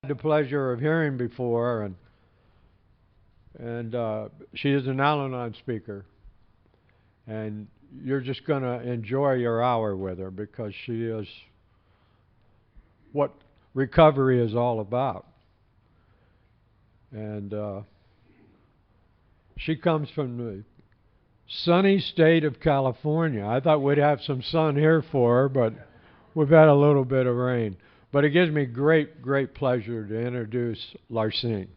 the pleasure of hearing before, and she is an Al-Anon speaker, and you're just going to enjoy your hour with her because she is what recovery is all about. And she comes from the sunny state of California. I thought we'd have some sun here for her, but we've had a little bit of rain. But it gives me great, great pleasure to introduce Larcine.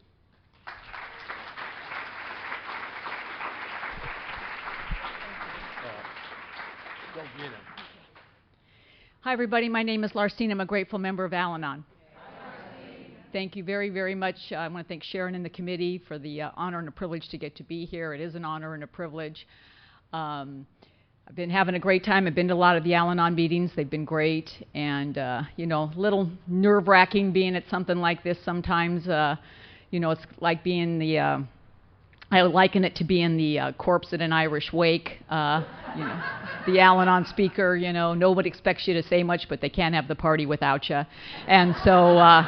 Hi, everybody. My name is Larcine. I'm a grateful member of Al-Anon. Thank you very, very much. I want to thank Sharon and the committee for the honor and a privilege to get to be here. It is an honor and a privilege. I've been having a great time. I've been to a lot of the Al-Anon meetings. They've been great. And, you know, a little nerve-wracking being at something like this sometimes. You know, it's like being the, I liken it to being the corpse at an Irish wake. You know, the Al-Anon speaker, you know, nobody expects you to say much, but they can't have the party without you. And so,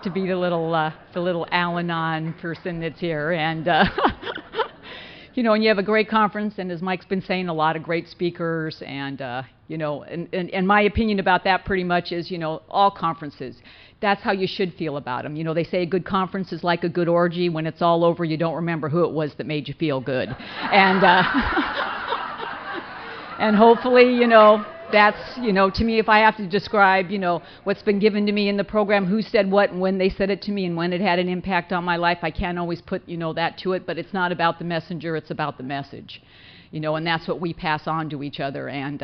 to be the little Al-Anon person that's here. And, you know, and you have a great conference, and as Mike's been saying, a lot of great speakers, and, you know, and my opinion about that pretty much is, you know, all conferences, that's how you should feel about them. You know, they say a good conference is like a good orgy. When it's all over, you don't remember who it was that made you feel good. And, and hopefully, you know, that's, you know, to me, if I have to describe, you know, what's been given to me in the program, who said what and when they said it to me and when it had an impact on my life, I can't always put, you know, that to it, but it's not about the messenger, it's about the message. You know, and that's what we pass on to each other. And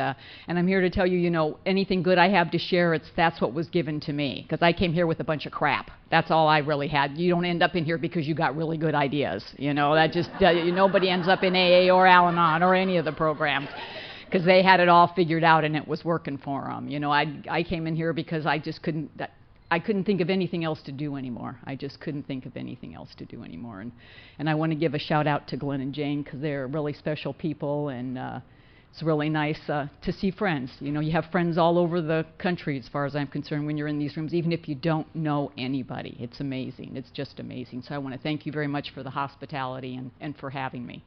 I'm here to tell you, you know, anything good I have to share, that's what was given to me. Because I came here with a bunch of crap. That's all I really had. You don't end up in here because you got really good ideas. You know, that just, nobody ends up in AA or Al-Anon or any of the programs, because they had it all figured out and it was working for them. You know, I came in here because I just couldn't think of anything else to do anymore. I just couldn't think of anything else to do anymore. And I want to give a shout out to Glenn and Jane, because they're really special people, and it's really nice to see friends. You know, you have friends all over the country as far as I'm concerned when you're in these rooms, even if you don't know anybody. It's amazing. It's just amazing. So I want to thank you very much for the hospitality and for having me.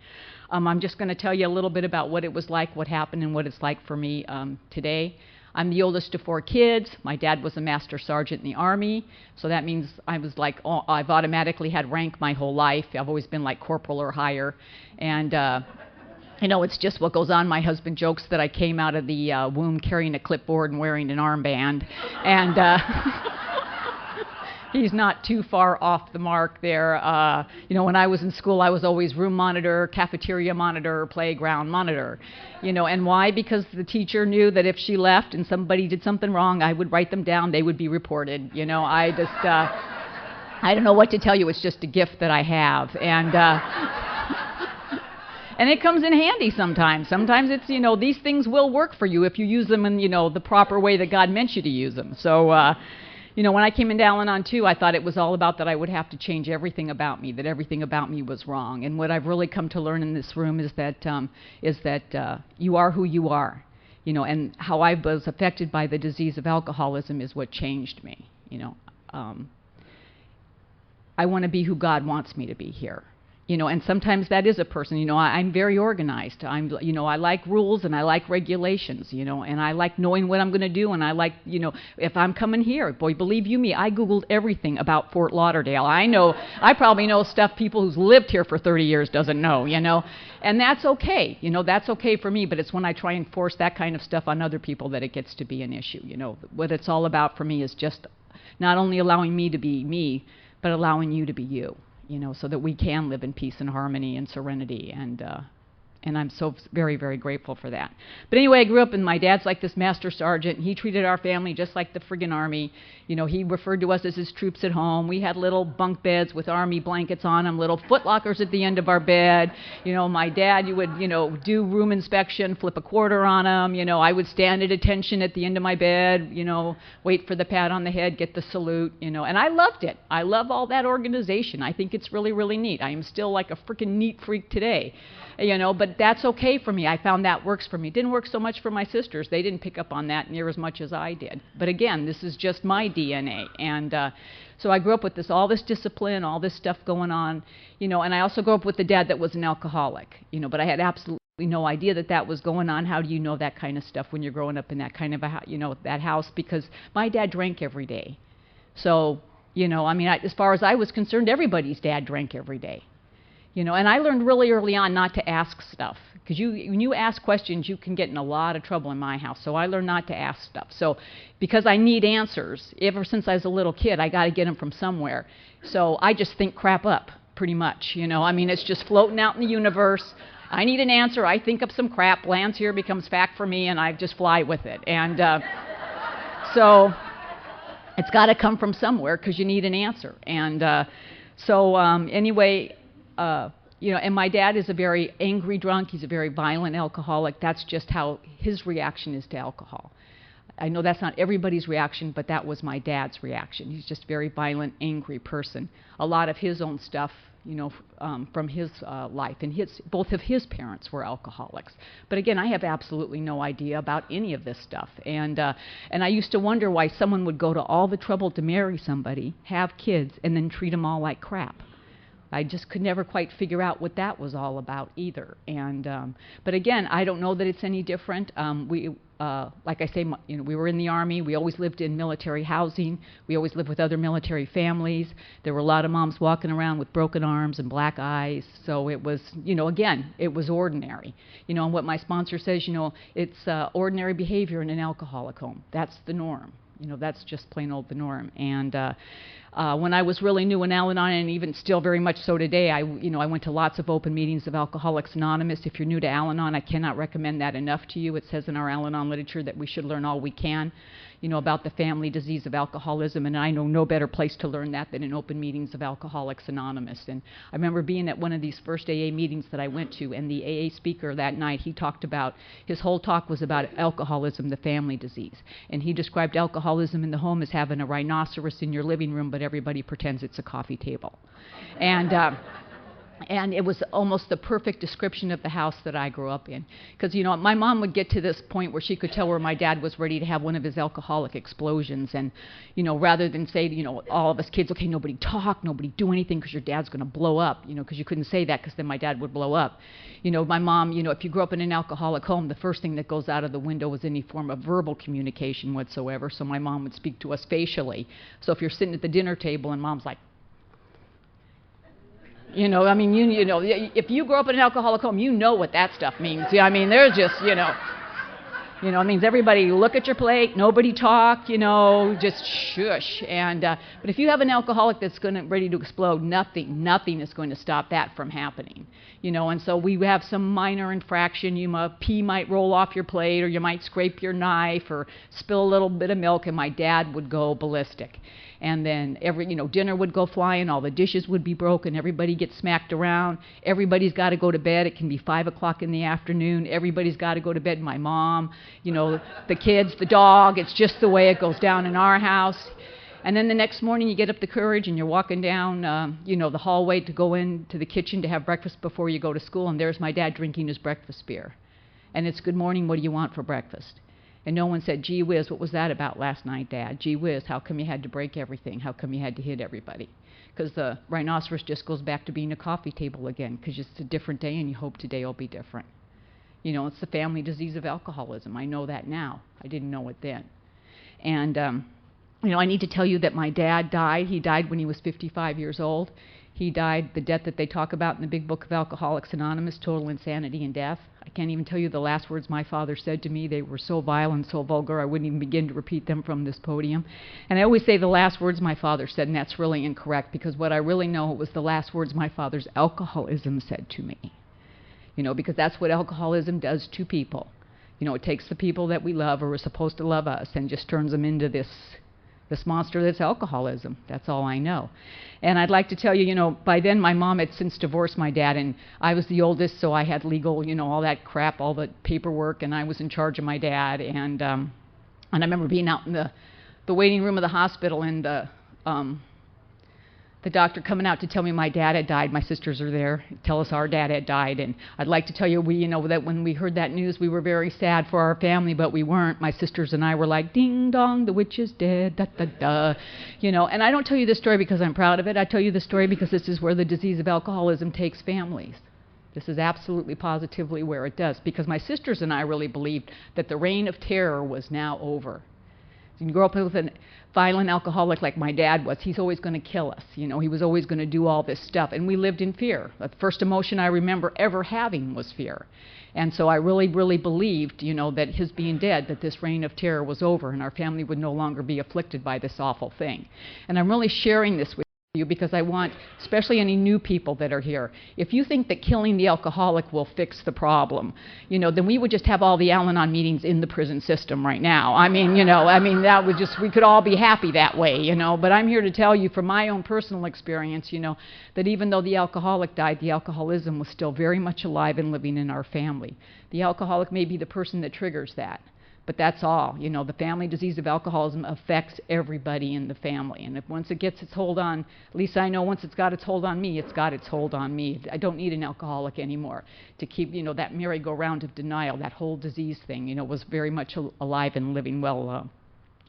I'm just going to tell you a little bit about what it was like, what happened, and what it's like for me today. I'm the oldest of 4 kids. My dad was a master sergeant in the Army, so that means I was like, I've automatically had rank my whole life. I've always been like corporal or higher. And, you know, it's just what goes on. My husband jokes that I came out of the womb carrying a clipboard and wearing an armband. And he's not too far off the mark there. You know, when I was in school, I was always room monitor, cafeteria monitor, playground monitor. You know, and why? Because the teacher knew that if she left and somebody did something wrong, I would write them down. They would be reported. You know, I just, I don't know what to tell you. It's just a gift that I have. And, and it comes in handy sometimes. Sometimes it's, you know, these things will work for you if you use them in, you know, the proper way that God meant you to use them. So, you know, when I came into Al-Anon too, I thought it was all about that I would have to change everything about me, that everything about me was wrong. And what I've really come to learn in this room is that you are who you are. You know, and how I was affected by the disease of alcoholism is what changed me. You know, I want to be who God wants me to be here. You know, and sometimes that is a person. You know, I'm very organized. You know, I like rules and I like regulations, you know, and I like knowing what I'm going to do, and I like, you know, if I'm coming here, boy, believe you me, I Googled everything about Fort Lauderdale. I probably know stuff people who's lived here for 30 years doesn't know, you know, and that's okay. You know, that's okay for me, but it's when I try and force that kind of stuff on other people that it gets to be an issue. You know, what it's all about for me is just not only allowing me to be me, but allowing you to be you. You know, so that we can live in peace and harmony and serenity, and I'm so very, very grateful for that. But anyway, I grew up, and my dad's like this master sergeant, and he treated our family just like the friggin' Army. You know, he referred to us as his troops at home. We had little bunk beds with Army blankets on them, little foot lockers at the end of our bed. You know, my dad, you would, you know, do room inspection, flip a quarter on him. You know, I would stand at attention at the end of my bed, you know, wait for the pat on the head, get the salute, you know, and I loved it. I love all that organization. I think it's really, really neat. I am still like a frickin' neat freak today. You know, but but that's okay for me. I found that works for me. It didn't work so much for my sisters. They didn't pick up on that near as much as I did. But again, this is just my DNA. And so I grew up with all this discipline, all this stuff going on, and I also grew up with a dad that was an alcoholic, but I had absolutely no idea that was going on. How do you know that kind of stuff when you're growing up in that kind of that house? Because my dad drank every day. So, as far as I was concerned, everybody's dad drank every day. And I learned really early on not to ask stuff. Because when you ask questions, you can get in a lot of trouble in my house. So I learned not to ask stuff. So because I need answers, ever since I was a little kid, I got to get them from somewhere. So I just think crap up, pretty much. It's just floating out in the universe. I need an answer. I think up some crap, lands here, becomes fact for me, and I just fly with it. And so it's got to come from somewhere because you need an answer. And anyway, and my dad is a very angry drunk. He's a very violent alcoholic. That's just how his reaction is to alcohol. I know that's not everybody's reaction, but that was my dad's reaction. He's just a very violent, angry person. A lot of his own stuff, from his life, and both of his parents were alcoholics. But again, I have absolutely no idea about any of this stuff. And I used to wonder why someone would go to all the trouble to marry somebody, have kids, and then treat them all like crap. I just could never quite figure out what that was all about either. And but again, I don't know that it's any different. Like I say, we were in the Army. We always lived in military housing. We always lived with other military families. There were a lot of moms walking around with broken arms and black eyes. So it was, again, it was ordinary. And what my sponsor says, it's ordinary behavior in an alcoholic home. That's the norm. That's just plain old the norm. And when I was really new in Al-Anon, and even still very much so today, I went to lots of open meetings of Alcoholics Anonymous. If you're new to Al-Anon, I cannot recommend that enough to you. It says in our Al-Anon literature that we should learn all we can, about the family disease of alcoholism, and I know no better place to learn that than in open meetings of Alcoholics Anonymous. And I remember being at one of these first AA meetings that I went to, and the AA speaker that night, his whole talk was about alcoholism, the family disease. And he described alcoholism in the home as having a rhinoceros in your living room, but everybody pretends it's a coffee table. And it was almost the perfect description of the house that I grew up in. Because, my mom would get to this point where she could tell where my dad was ready to have one of his alcoholic explosions. And, rather than say, all of us kids, okay, nobody talk, nobody do anything because your dad's going to blow up, because you couldn't say that because then my dad would blow up. My mom, if you grew up in an alcoholic home, the first thing that goes out of the window was any form of verbal communication whatsoever. So my mom would speak to us facially. So if you're sitting at the dinner table and mom's like, if you grow up in an alcoholic home, you know what that stuff means. There's just, it means everybody look at your plate, nobody talk, just shush. And but if you have an alcoholic that's ready to explode, nothing is going to stop that from happening. And so we have some minor infraction. Pee might roll off your plate, or you might scrape your knife, or spill a little bit of milk, and my dad would go ballistic. And then dinner would go flying, all the dishes would be broken, everybody gets smacked around, everybody's got to go to bed. It can be 5 o'clock in the afternoon, everybody's got to go to bed. My mom, the kids, the dog, it's just the way it goes down in our house. And then the next morning you get up the courage and you're walking down, the hallway to go into the kitchen to have breakfast before you go to school, and there's my dad drinking his breakfast beer. And it's, good morning, what do you want for breakfast? And no one said, gee whiz, what was that about last night, Dad? Gee whiz, how come you had to break everything? How come you had to hit everybody? Because the rhinoceros just goes back to being a coffee table again, because it's a different day and you hope today will be different. It's the family disease of alcoholism. I know that now. I didn't know it then. And, I need to tell you that my dad died. He died when he was 55 years old. He died the death that they talk about in the big book of Alcoholics Anonymous, total insanity and death. I can't even tell you the last words my father said to me. They were so vile and so vulgar, I wouldn't even begin to repeat them from this podium. And I always say the last words my father said, and that's really incorrect, because what I really know was the last words my father's alcoholism said to me. Because that's what alcoholism does to people. It takes the people that we love or are supposed to love us and just turns them into this monster that's alcoholism. That's all I know. And I'd like to tell you, by then my mom had since divorced my dad, and I was the oldest, so I had legal, all that crap, all the paperwork, and I was in charge of my dad. And I remember being out in the waiting room of the hospital, and the the doctor coming out to tell me my dad had died. My sisters are there, tell us our dad had died. And I'd like to tell you, that when we heard that news, we were very sad for our family, but we weren't. My sisters and I were like, ding dong, the witch is dead, da da da. And I don't tell you this story because I'm proud of it. I tell you this story because this is where the disease of alcoholism takes families. This is absolutely positively where it does, because my sisters and I really believed that the reign of terror was now over. You grow up with a violent alcoholic like my dad was, he's always going to kill us. He was always going to do all this stuff. And we lived in fear. The first emotion I remember ever having was fear. And so I really, really believed, that his being dead, that this reign of terror was over and our family would no longer be afflicted by this awful thing. And I'm really sharing this with you because I want, especially any new people that are here, if you think that killing the alcoholic will fix the problem, then we would just have all the Al-Anon meetings in the prison system right now. That would we could all be happy that way, But I'm here to tell you from my own personal experience, that even though the alcoholic died, the alcoholism was still very much alive and living in our family. The alcoholic may be the person that triggers that. But that's all. The family disease of alcoholism affects everybody in the family. And if once it gets its hold on, at least I know once it's got its hold on me, it's got its hold on me. I don't need an alcoholic anymore to keep, that merry-go-round of denial, that whole disease thing, was very much alive and living well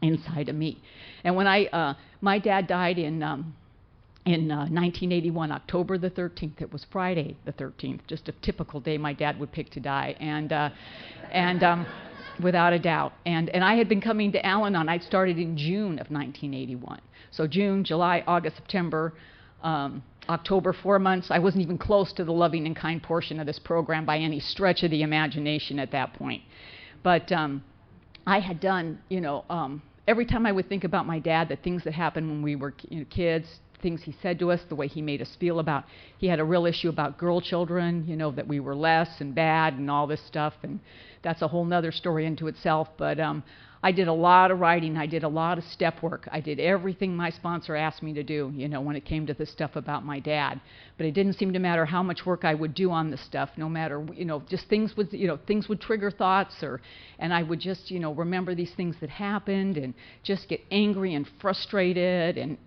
inside of me. And when my dad died in 1981, October the 13th. It was Friday the 13th, just a typical day my dad would pick to die. Without a doubt. And I had been coming to Al-Anon. I'd started in June of 1981. So June, July, August, September, October, 4 months. I wasn't even close to the loving and kind portion of this program by any stretch of the imagination at that point. But I had done, every time I would think about my dad, the things that happened when we were kids, things he said to us, the way he made us feel about, he had a real issue about girl children, that we were less and bad and all this stuff, and that's a whole nother story into itself. But I did a lot of writing, I did a lot of step work, I did everything my sponsor asked me to do, when it came to the stuff about my dad. But it didn't seem to matter how much work I would do on the stuff, no matter, just things would trigger thoughts, and I would just, remember these things that happened and just get angry and frustrated and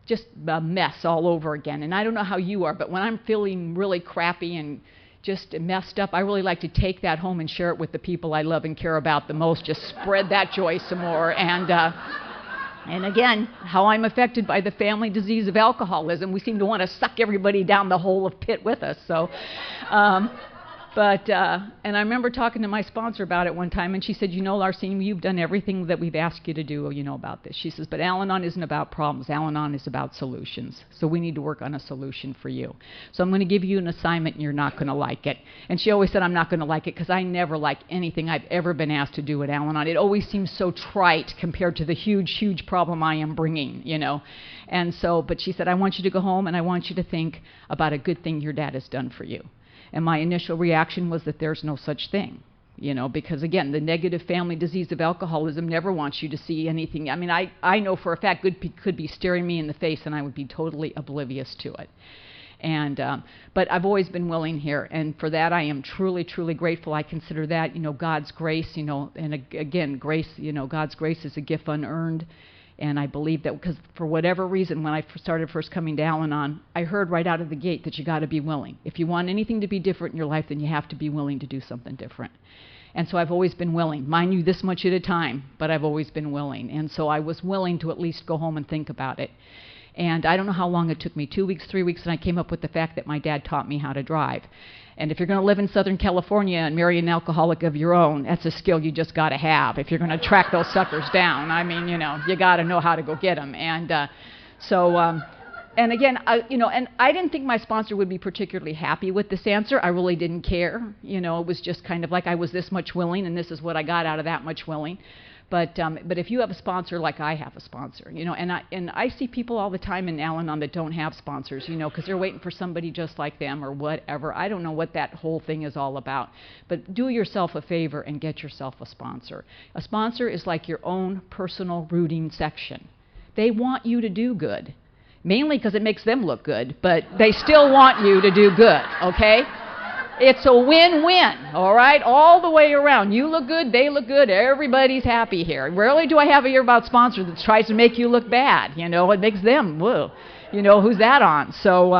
just a mess all over again. And I don't know how you are, but when I'm feeling really crappy and just messed up, I really like to take that home and share it with the people I love and care about the most, just spread that joy some more. And again, how I'm affected by the family disease of alcoholism, we seem to want to suck everybody down the hole of pit with us. So, and I remember talking to my sponsor about it one time, and she said, Larcine, you've done everything that we've asked you to do, about this. She says, but Al-Anon isn't about problems. Al-Anon is about solutions. So we need to work on a solution for you. So I'm going to give you an assignment, and you're not going to like it. And she always said, I'm not going to like it, because I never like anything I've ever been asked to do at Al-Anon. It always seems so trite compared to the huge, huge problem I am bringing, And so, but she said, I want you to go home, and I want you to think about a good thing your dad has done for you. And my initial reaction was that there's no such thing, because again, the negative family disease of alcoholism never wants you to see anything. I know for a fact good could be staring me in the face and I would be totally oblivious to it. And but I've always been willing here, and for that I am truly, truly grateful. I consider that, God's grace, and again, grace, God's grace is a gift unearned. And I believe that because for whatever reason, when I started first coming to Al-Anon, I heard right out of the gate that you got to be willing. If you want anything to be different in your life, then you have to be willing to do something different. And so I've always been willing. Mind you, this much at a time, but I've always been willing. And so I was willing to at least go home and think about it. And I don't know how long it took me, 2 weeks, 3 weeks, and I came up with the fact that my dad taught me how to drive. And if you're going to live in Southern California and marry an alcoholic of your own, that's a skill you just got to have if you're going to track those suckers down. You got to know how to go get them. And and again, and I didn't think my sponsor would be particularly happy with this answer. I really didn't care. It was just kind of like I was this much willing, and this is what I got out of that much willing. But if you have a sponsor like I have a sponsor, and I see people all the time in Al-Anon that don't have sponsors, because they're waiting for somebody just like them or whatever. I don't know what that whole thing is all about. But do yourself a favor and get yourself a sponsor. A sponsor is like your own personal rooting section. They want you to do good, mainly because it makes them look good, but they still want you to do good, okay? It's a win-win, all right, all the way around. You look good, they look good, everybody's happy here. Rarely do I have a year about sponsor that tries to make you look bad. It makes them, whoa, who's that on? So,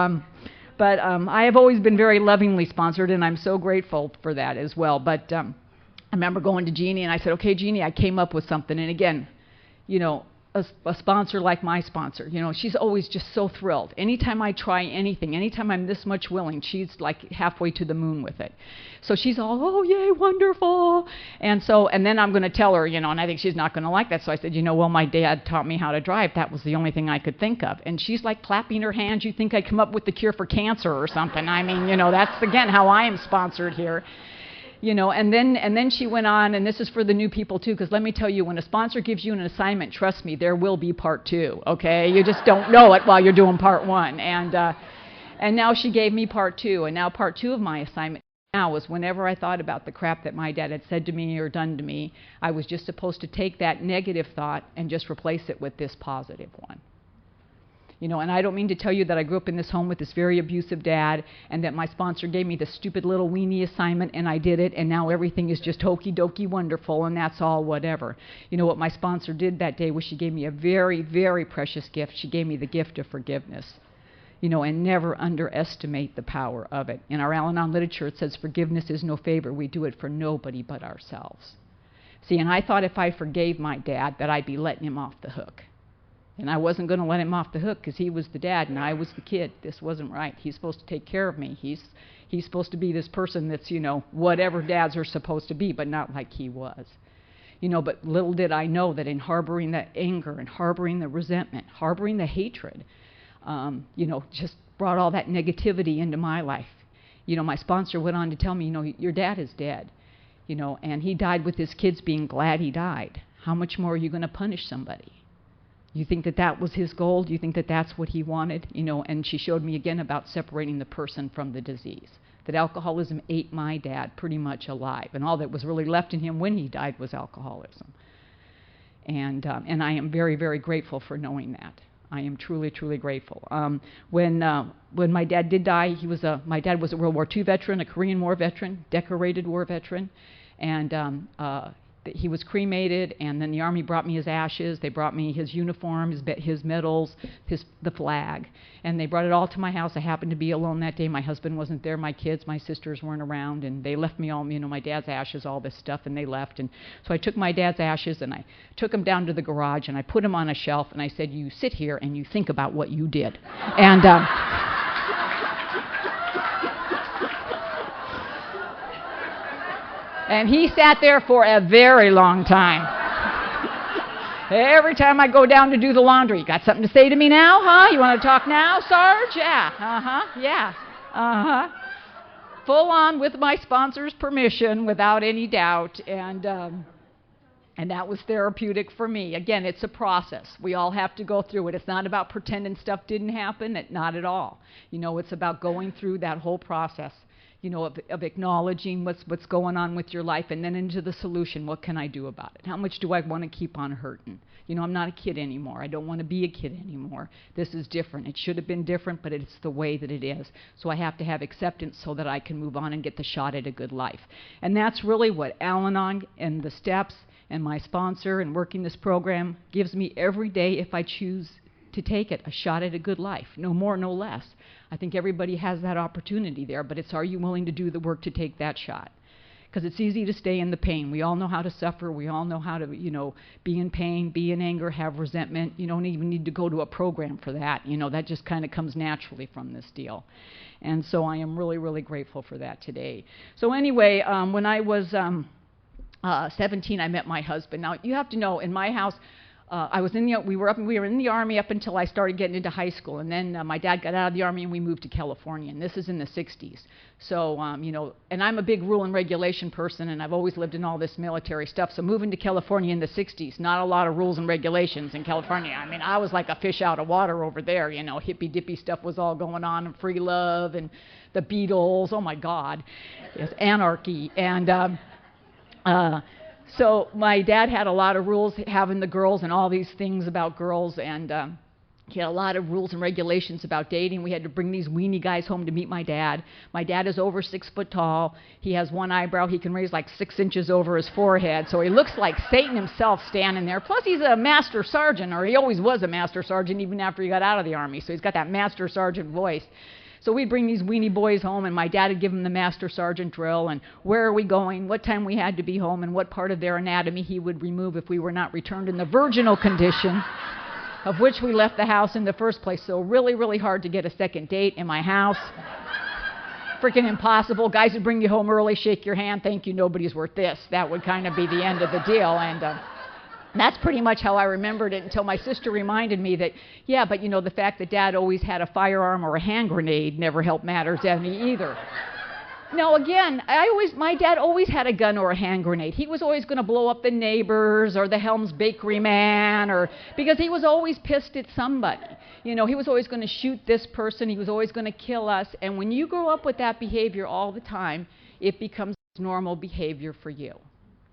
I have always been very lovingly sponsored, and I'm so grateful for that as well. But I remember going to Jeannie, and I said, okay, Jeannie, I came up with something. And again, a sponsor like my sponsor, she's always just so thrilled. Anytime I try anything, anytime I'm this much willing, she's like halfway to the moon with it. So she's all, oh, yay, wonderful. And then I'm going to tell her, and I think she's not going to like that. So I said, well, my dad taught me how to drive. That was the only thing I could think of. And she's like clapping her hands. You think I'd come up with the cure for cancer or something. I mean, that's, again, how I am sponsored here. And then she went on, and this is for the new people too, because let me tell you, when a sponsor gives you an assignment, trust me, there will be part 2, okay? You just don't know it while you're doing part 1. And now she gave me part 2, and now part 2 of my assignment now was whenever I thought about the crap that my dad had said to me or done to me, I was just supposed to take that negative thought and just replace it with this positive one. And I don't mean to tell you that I grew up in this home with this very abusive dad and that my sponsor gave me this stupid little weenie assignment and I did it and now everything is just hokey dokey wonderful and that's all whatever. What my sponsor did that day was she gave me a very, very precious gift. She gave me the gift of forgiveness. And never underestimate the power of it. In our Al-Anon literature it says forgiveness is no favor. We do it for nobody but ourselves. See, and I thought if I forgave my dad that I'd be letting him off the hook. And I wasn't going to let him off the hook because he was the dad and I was the kid. This wasn't right. He's supposed to take care of me. He's supposed to be this person that's, whatever dads are supposed to be, but not like he was. But little did I know that in harboring that anger and harboring the resentment, harboring the hatred, just brought all that negativity into my life. My sponsor went on to tell me, your dad is dead, and he died with his kids being glad he died. How much more are you going to punish somebody? You think that was his goal? Do you think that that's what he wanted? And she showed me again about separating the person from the disease. That alcoholism ate my dad pretty much alive. And all that was really left in him when he died was alcoholism. And I am very, very grateful for knowing that. I am truly, truly grateful. When my dad did die, my dad was a World War II veteran, a Korean War veteran, decorated war veteran. And he was cremated, and then the Army brought me his ashes. They brought me his uniform, his medals, the flag, and they brought it all to my house. I happened to be alone that day. My husband wasn't there. My kids, my sisters weren't around, and they left me all, my dad's ashes, all this stuff, and they left. And so I took my dad's ashes, and I took them down to the garage, and I put them on a shelf, and I said, you sit here, and you think about what you did. And and he sat there for a very long time. Every time I go down to do the laundry, got something to say to me now, huh? You want to talk now, Sarge? Yeah, yeah, Full on with my sponsor's permission, without any doubt, and that was therapeutic for me. Again, it's a process. We all have to go through it. It's not about pretending stuff didn't happen, not at all. It's about going through that whole process. Of acknowledging what's going on with your life and then into the solution. What can I do about it? How much do I want to keep on hurting? I'm not a kid anymore. I don't want to be a kid anymore. This is different. It should have been different, but it's the way that it is. So I have to have acceptance so that I can move on and get the shot at a good life. And that's really what Al-Anon and the steps and my sponsor and working this program gives me every day if I choose to take it, a shot at a good life. No more, no less. I think everybody has that opportunity there, but it's, are you willing to do the work to take that shot? Because it's easy to stay in the pain. We all know how to suffer. We all know how to, be in pain, be in anger, have resentment. You don't even need to go to a program for that. That just kind of comes naturally from this deal. And so I am really, really grateful for that today. So anyway, when I was 17, I met my husband. Now, you have to know, in my house, we were in the Army up until I started getting into high school, and then my dad got out of the Army and we moved to California, and this is in the 60s. So, and I'm a big rule and regulation person, and I've always lived in all this military stuff, so moving to California in the 60s, not a lot of rules and regulations in California. I mean, I was like a fish out of water over there, hippy-dippy stuff was all going on, and free love, and the Beatles, oh my God, yes, anarchy, and so my dad had a lot of rules, having the girls and all these things about girls, and He had a lot of rules and regulations about dating. We had to bring these weenie guys home to meet my dad. My dad is over 6 foot tall. He has one eyebrow he can raise like 6 inches over his forehead. So he looks like Satan himself standing there. Plus he's a master sergeant, or he always was a master sergeant even after he got out of the Army. So he's got that master sergeant voice. So we'd bring these weenie boys home, and my dad would give them the master sergeant drill, and where are we going, what time we had to be home, and what part of their anatomy he would remove if we were not returned in the virginal condition of which we left the house in the first place. So really, really hard to get a second date in my house. Freaking impossible. Guys would bring you home early, shake your hand, thank you, nobody's worth this. That would kind of be the end of the deal. And that's pretty much how I remembered it until my sister reminded me that, yeah, but you know, the fact that Dad always had a firearm or a hand grenade never helped matters any either. Now, again, my dad always had a gun or a hand grenade. He was always going to blow up the neighbors or the Helms Bakery man, because he was always pissed at somebody. You know, he was always going to shoot this person. He was always going to kill us. And when you grow up with that behavior all the time, it becomes normal behavior for you.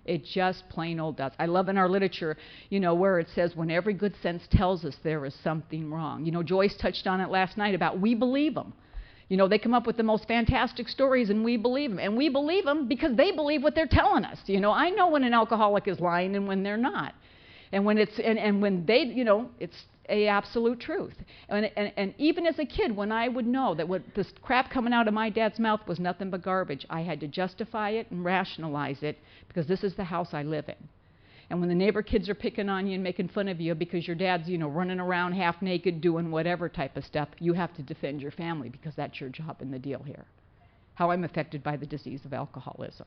It just plain old does. I love in our literature, you know, where it says, when every good sense tells us there is something wrong. You know, Joyce touched on it last night about we believe them. You know, they come up with the most fantastic stories and we believe them. And we believe them because they believe what they're telling us. You know, I know when an alcoholic is lying and when they're not. And when it's, and when they, you know, it's a absolute truth. And even as a kid, when I would know that what this crap coming out of my dad's mouth was nothing but garbage, I had to justify it and rationalize it because this is the house I live in. And when the neighbor kids are picking on you and making fun of you because your dad's, you know, running around half naked doing whatever type of stuff, you have to defend your family because that's your job in the deal here. How I'm affected by the disease of alcoholism.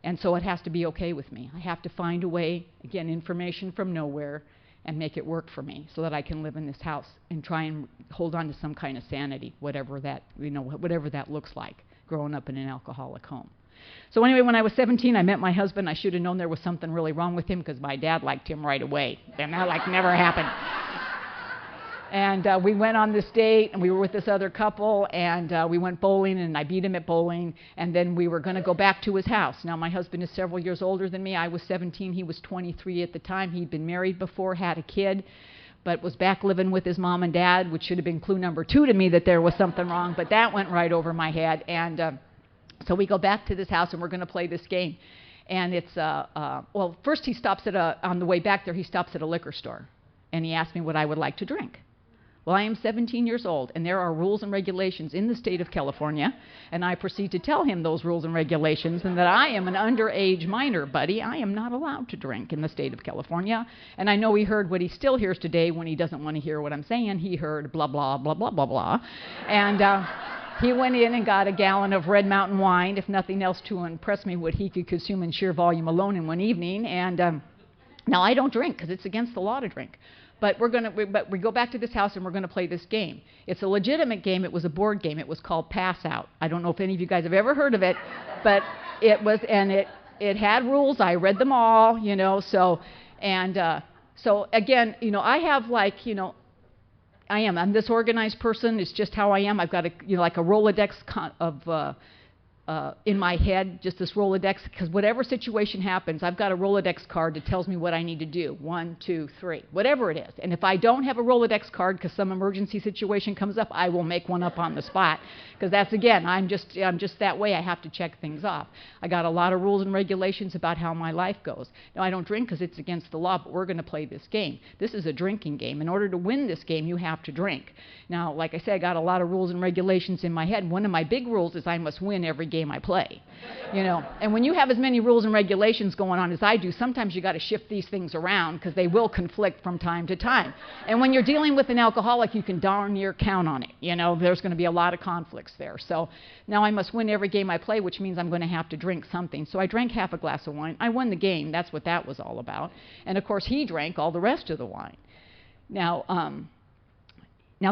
And so it has to be okay with me. I have to find a way, again, information from nowhere, and make it work for me so that I can live in this house and try and hold on to some kind of sanity, whatever that, you know, whatever that looks like, growing up in an alcoholic home. So anyway, when I was 17, I met my husband. I should have known there was something really wrong with him because my dad liked him right away. And that like never happened. And we went on this date, and we were with this other couple, and we went bowling, and I beat him at bowling, and then we were going to go back to his house. Now, my husband is several years older than me. I was 17. He was 23 at the time. He'd been married before, had a kid, but was back living with his mom and dad, which should have been clue number 2 to me that there was something wrong, but that went right over my head. And so we go back to this house, and we're going to play this game. And it's, well, first he stops at on the way back there, he stops at a liquor store. And he asked me what I would like to drink. Well, I am 17 years old, and there are rules and regulations in the state of California. And I proceed to tell him those rules and regulations and that I am an underage minor, buddy. I am not allowed to drink in the state of California. And I know he heard what he still hears today when he doesn't want to hear what I'm saying. He heard blah, blah, blah, blah, blah, blah. And he went in and got a gallon of Red Mountain wine, if nothing else to impress me what he could consume in sheer volume alone in one evening. And now I don't drink because it's against the law to drink. But we go back to this house and we're going to play this game. It's a legitimate game. It was a board game. It was called Pass Out. I don't know if any of you guys have ever heard of it, but it was, and it had rules. I read them all, you know. So again, you know, I have like, you know, I'm this organized person. It's just how I am. I've got like a Rolodex of in my head, just this Rolodex, because whatever situation happens, I've got a Rolodex card that tells me what I need to do. 1, 2, 3, whatever it is. And if I don't have a Rolodex card because some emergency situation comes up, I will make one up on the spot. Because that's, again, I'm just that way. I have to check things off. I got a lot of rules and regulations about how my life goes. Now, I don't drink because it's against the law, but we're going to play this game. This is a drinking game. In order to win this game, you have to drink. Now, like I said, I got a lot of rules and regulations in my head. One of my big rules is I must win every game I play, you know. And when you have as many rules and regulations going on as I do, sometimes you got to shift these things around because they will conflict from time to time. And when you're dealing with an alcoholic, you can darn near count on it. You know, there's going to be a lot of conflicts there. So now I must win every game I play, which means I'm going to have to drink something. So I drank half a glass of wine. I won the game. That's what that was all about. And of course, he drank all the rest of the wine. Now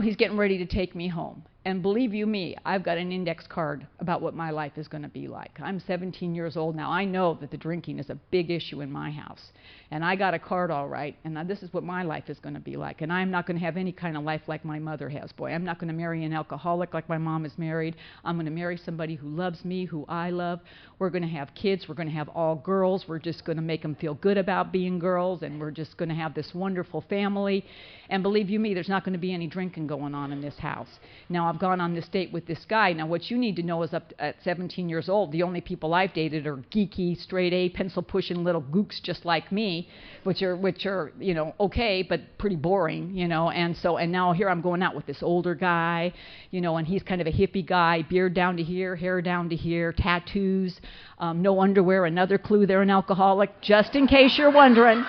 he's getting ready to take me home. And believe you me, I've got an index card about what my life is going to be like. I'm 17 years old now. I know that the drinking is a big issue in my house. And I got a card all right, and this is what my life is going to be like. And I'm not going to have any kind of life like my mother has. Boy, I'm not going to marry an alcoholic like my mom is married. I'm going to marry somebody who loves me, who I love. We're going to have kids. We're going to have all girls. We're just going to make them feel good about being girls, and we're just going to have this wonderful family. And believe you me, there's not going to be any drinking going on in this house. Now, I've gone on this date with this guy. Now, what you need to know is at 17 years old, the only people I've dated are geeky, straight-A, pencil-pushing little gooks just like me, which are okay, but pretty boring, And now here I'm going out with this older guy, and he's kind of a hippie guy, beard down to here, hair down to here, tattoos, no underwear, another clue they're an alcoholic, just in case you're wondering.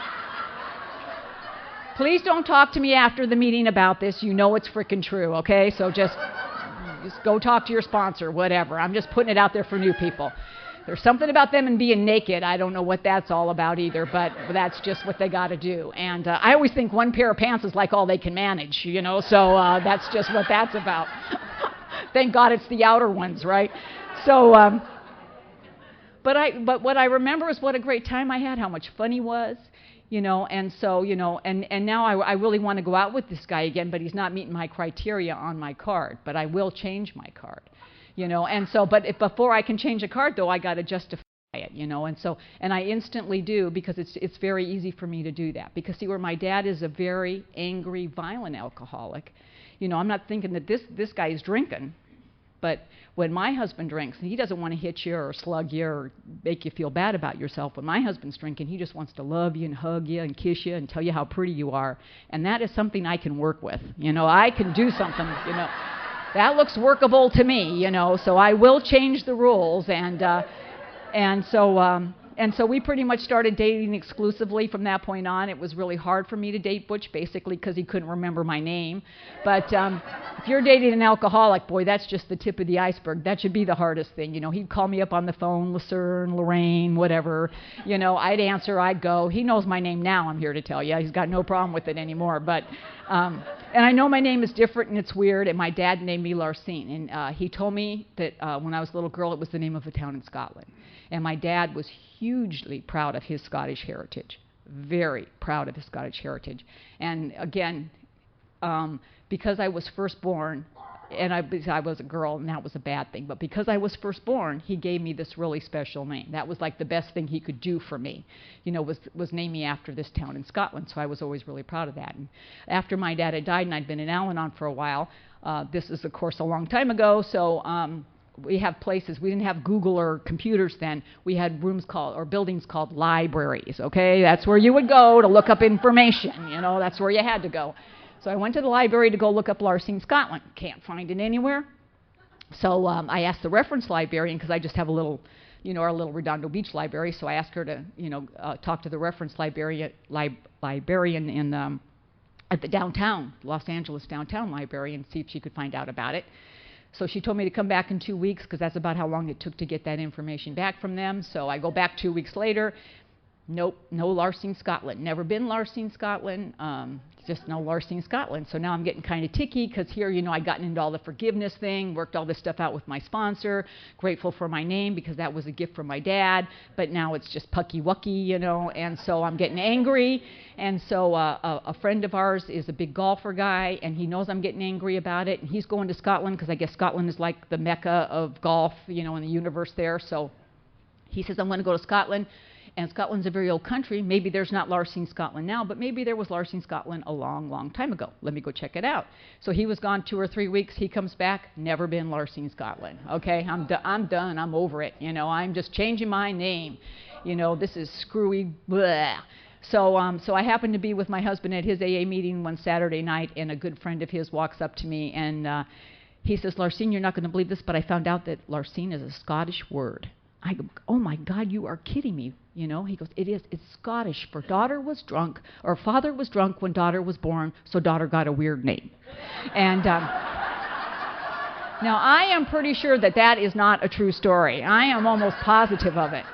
Please don't talk to me after the meeting about this. You know it's frickin' true, okay? So just go talk to your sponsor, whatever. I'm just putting it out there for new people. There's something about them and being naked. I don't know what that's all about either, but that's just what they got to do. And I always think one pair of pants is like all they can manage, so that's just what that's about. Thank God it's the outer ones, right? So, but what I remember is what a great time I had, how much fun he was. And so, and now I really want to go out with this guy again, but he's not meeting my criteria on my card, but I will change my card, and so, but before I can change a card, though, I got to justify it, and I instantly do, because it's very easy for me to do that, because see, where my dad is a very angry, violent alcoholic, I'm not thinking that this guy is drinking. But when my husband drinks, he doesn't want to hit you or slug you or make you feel bad about yourself. When my husband's drinking, he just wants to love you and hug you and kiss you and tell you how pretty you are. And that is something I can work with. I can do something, That looks workable to me, So I will change the rules. And so we pretty much started dating exclusively from that point on. It was really hard for me to date Butch, basically because he couldn't remember my name. But if you're dating an alcoholic, boy, that's just the tip of the iceberg. That should be the hardest thing. He'd call me up on the phone, Lucerne, Lorraine, whatever. I'd answer, I'd go. He knows my name now, I'm here to tell you. He's got no problem with it anymore. But and I know my name is different and it's weird, and my dad named me Larcine. And he told me that when I was a little girl, it was the name of a town in Scotland. And my dad was hugely proud of his Scottish heritage, very proud of his Scottish heritage. And again, because I was first born, and I was a girl, and that was a bad thing, but because I was first born, he gave me this really special name. That was like the best thing he could do for me, was name me after this town in Scotland. So I was always really proud of that. And after my dad had died, and I'd been in Al-Anon for a while, this is, of course, a long time ago, so we have places. We didn't have Google or computers then. We had buildings called libraries, okay? That's where you would go to look up information, that's where you had to go. So I went to the library to go look up Larcine, Scotland. Can't find it anywhere. So I asked the reference librarian, because I just have a little, our little Redondo Beach library, so I asked her to, talk to the reference librarian in at the downtown, Los Angeles downtown library, and see if she could find out about it. So she told me to come back in 2 weeks, because that's about how long it took to get that information back from them. So I go back 2 weeks later. Nope, no Larcine, Scotland. Never been Larcine, Scotland. Just no Larcine, Scotland. So now I'm getting kind of ticky, because here, I'd gotten into all the forgiveness thing, worked all this stuff out with my sponsor, grateful for my name because that was a gift from my dad, but now it's just pucky-wucky, and so I'm getting angry. And so a friend of ours is a big golfer guy, and he knows I'm getting angry about it, and he's going to Scotland, because I guess Scotland is like the mecca of golf, in the universe there. So he says, I'm going to go to Scotland. And Scotland's a very old country. Maybe there's not Larcine, Scotland now, but maybe there was Larcine, Scotland a long, long time ago. Let me go check it out. So he was gone 2 or 3 weeks. He comes back, never been Larcine, Scotland. Okay, I'm done. I'm over it. I'm just changing my name. This is screwy. Blah. So I happened to be with my husband at his AA meeting one Saturday night, and a good friend of his walks up to me, and he says, Larcine, you're not going to believe this, but I found out that Larcine is a Scottish word. I go, oh my God, you are kidding me. He goes, it is. It's Scottish. For daughter was drunk, or father was drunk when daughter was born, so daughter got a weird name. And now I am pretty sure that is not a true story. I am almost positive of it.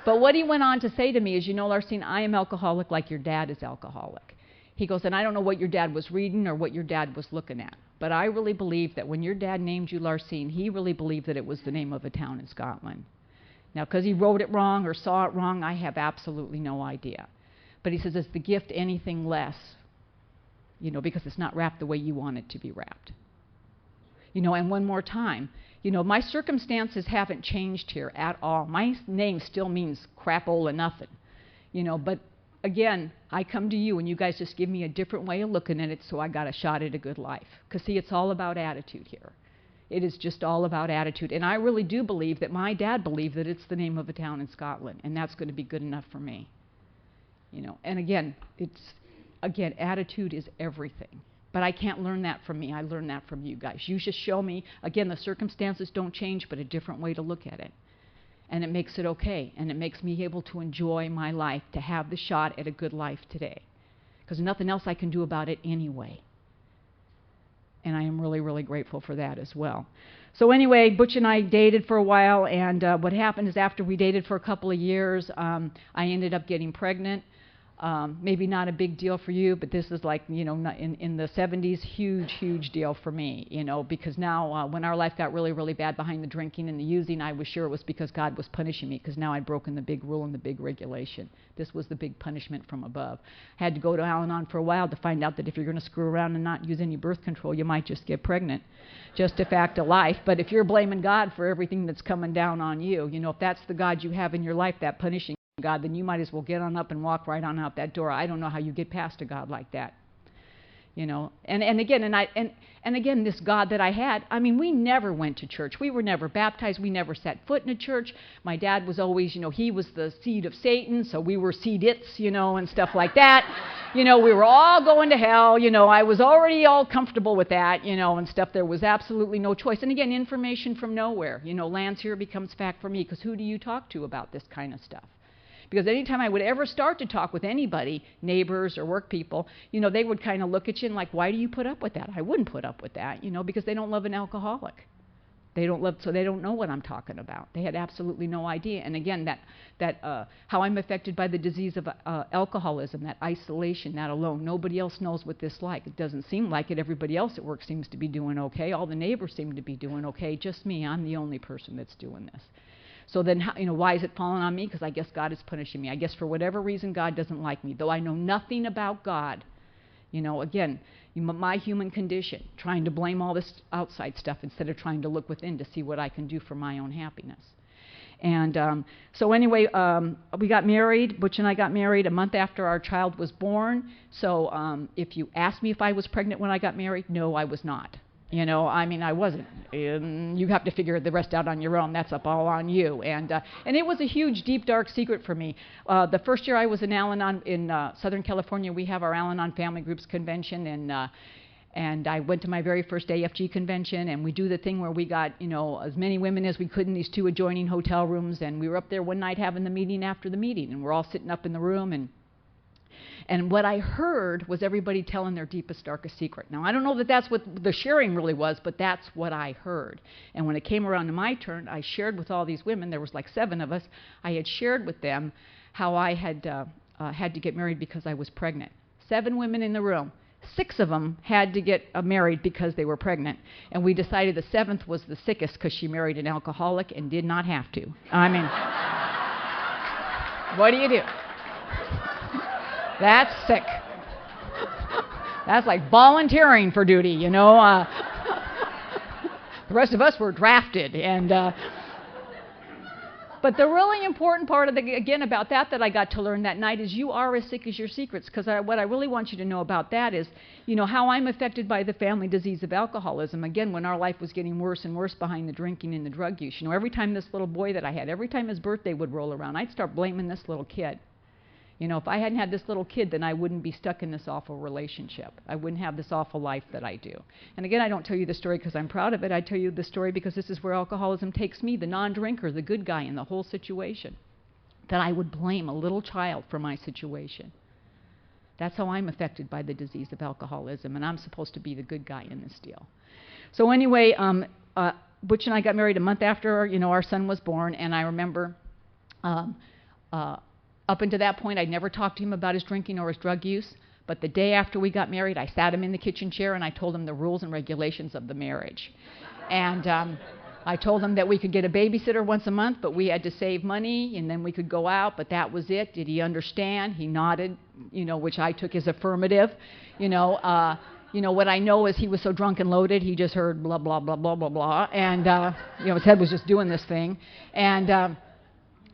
But what he went on to say to me is, Larcine, I am alcoholic like your dad is alcoholic. He goes, and I don't know what your dad was reading or what your dad was looking at, but I really believe that when your dad named you Larcine, he really believed that it was the name of a town in Scotland. Now, because he wrote it wrong or saw it wrong, I have absolutely no idea. But he says, is the gift anything less? Because it's not wrapped the way you want it to be wrapped. And one more time, my circumstances haven't changed here at all. My name still means crapola nothing, but again, I come to you and you guys just give me a different way of looking at it, so I got a shot at a good life. Because see, it's all about attitude here. It is just all about attitude. And I really do believe that my dad believed that it's the name of a town in Scotland, and that's going to be good enough for me. And again, attitude is everything. But I can't learn that from me. I learn that from you guys. You just show me, again, the circumstances don't change, but a different way to look at it. And it makes it okay. And it makes me able to enjoy my life, to have the shot at a good life today. Because nothing else I can do about it anyway. And I am really, really grateful for that as well. So anyway, Butch and I dated for a while, and what happened is after we dated for a couple of years, I ended up getting pregnant. Maybe not a big deal for you, but this is like, in the 70s, huge deal for me, because now when our life got really, really bad behind the drinking and the using, I was sure it was because God was punishing me, because now I'd broken the big rule and the big regulation. This was the big punishment from above. I had to go to Al-Anon for a while to find out that if you're going to screw around and not use any birth control, you might just get pregnant. Just a fact of life. But if you're blaming God for everything that's coming down on you, if that's the God you have in your life, that punishing God, then you might as well get on up and walk right on out that door. I don't know how you get past a God like that. And again, this God that I had, we never went to church. We were never baptized. We never set foot in a church. My dad was always, he was the seed of Satan, so we were seed-its, and stuff like that. We were all going to hell. I was already all comfortable with that, and stuff. There was absolutely no choice. And again, information from nowhere. Lands here becomes fact for me, because who do you talk to about this kind of stuff? Because anytime I would ever start to talk with anybody, neighbors or work people, they would kind of look at you and like, why do you put up with that? I wouldn't put up with that, because they don't love an alcoholic. So they don't know what I'm talking about. They had absolutely no idea. And again, how I'm affected by the disease of alcoholism, that isolation, that alone. Nobody else knows what this is like. It doesn't seem like it. Everybody else at work seems to be doing okay. All the neighbors seem to be doing okay. Just me. I'm the only person that's doing this. So then, why is it falling on me? Because I guess God is punishing me. I guess for whatever reason, God doesn't like me. Though I know nothing about God. Again, my human condition, trying to blame all this outside stuff instead of trying to look within to see what I can do for my own happiness. And so anyway, we got married. Butch and I got married a month after our child was born. So if you asked me if I was pregnant when I got married, no, I was not. I wasn't. You have to figure the rest out on your own. That's up all on you. And it was a huge, deep, dark secret for me. The first year I was in Al-Anon in Southern California, we have our Al-Anon Family Groups Convention, and I went to my very first AFG convention, and we do the thing where we got, as many women as we could in these 2 adjoining hotel rooms, and we were up there one night having the meeting after the meeting, and we're all sitting up in the room, and what I heard was everybody telling their deepest, darkest secret. Now, I don't know that that's what the sharing really was, but that's what I heard. And when it came around to my turn, I shared with all these women, there was like 7 of us, I had shared with them how I had to get married because I was pregnant. 7 women in the room. 6 of them had to get married because they were pregnant. And we decided the 7th was the sickest because she married an alcoholic and did not have to. What do you do? That's sick. That's like volunteering for duty, The rest of us were drafted. But the really important part about that I got to learn that night is you are as sick as your secrets. Because what I really want you to know about that is, how I'm affected by the family disease of alcoholism. Again, when our life was getting worse and worse behind the drinking and the drug use. Every time this little boy that I had, every time his birthday would roll around, I'd start blaming this little kid. If I hadn't had this little kid, then I wouldn't be stuck in this awful relationship. I wouldn't have this awful life that I do. And again, I don't tell you the story because I'm proud of it. I tell you the story because this is where alcoholism takes me, the non-drinker, the good guy in the whole situation. That I would blame a little child for my situation. That's how I'm affected by the disease of alcoholism, and I'm supposed to be the good guy in this deal. So anyway, Butch and I got married a month after, our son was born, and I remember up until that point, I'd never talked to him about his drinking or his drug use. But the day after we got married, I sat him in the kitchen chair and I told him the rules and regulations of the marriage. And I told him that we could get a babysitter once a month, but we had to save money, and then we could go out, but that was it. Did he understand? He nodded, which I took as affirmative. What I know is he was so drunk and loaded, he just heard blah, blah, blah, blah, blah, blah, and, his head was just doing this thing. And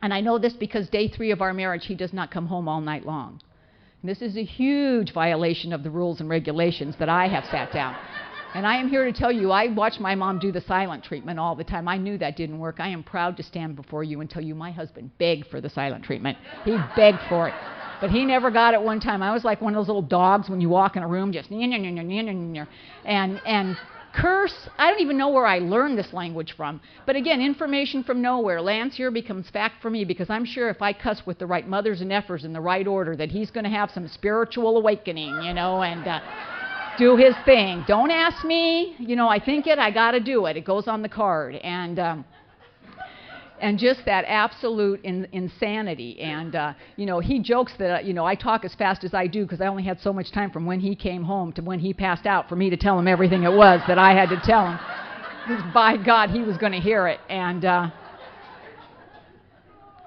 I know this because day 3 of our marriage, he does not come home all night long. And this is a huge violation of the rules and regulations that I have sat down. And I am here to tell you, I watched my mom do the silent treatment all the time. I knew that didn't work. I am proud to stand before you and tell you my husband begged for the silent treatment. He begged for it. But he never got it one time. I was like one of those little dogs when you walk in a room, just and curse. I don't even know where I learned this language from. But again, information from nowhere. Lance here becomes fact for me because I'm sure if I cuss with the right mothers and effers in the right order that he's going to have some spiritual awakening, and do his thing. Don't ask me, I think it, I got to do it. It goes on the card. And just that absolute insanity. And, he jokes that, I talk as fast as I do because I only had so much time from when he came home to when he passed out for me to tell him everything it was that I had to tell him. Because by God, he was going to hear it. And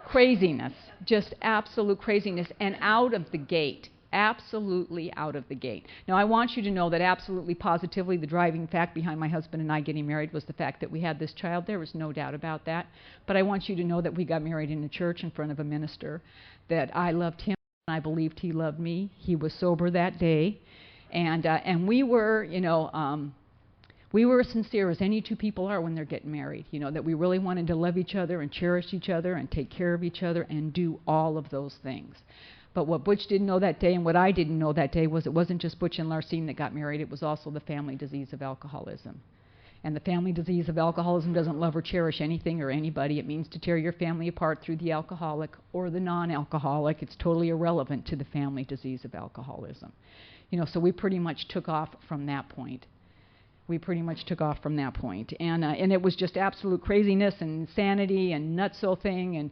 craziness, just absolute craziness. And out of the gate. Absolutely out of the gate. Now, I want you to know that absolutely positively the driving fact behind my husband and I getting married was the fact that we had this child. There was no doubt about that. But I want you to know that we got married in a church in front of a minister, that I loved him and I believed he loved me. He was sober that day. And we were, we were as sincere as any two people are when they're getting married, that we really wanted to love each other and cherish each other and take care of each other and do all of those things. But what Butch didn't know that day and what I didn't know that day was it wasn't just Butch and Larcine that got married, it was also the family disease of alcoholism. And the family disease of alcoholism doesn't love or cherish anything or anybody. It means to tear your family apart through the alcoholic or the non-alcoholic. It's totally irrelevant to the family disease of alcoholism. So we pretty much took off from that point. And it was just absolute craziness and insanity and nutso thing. And,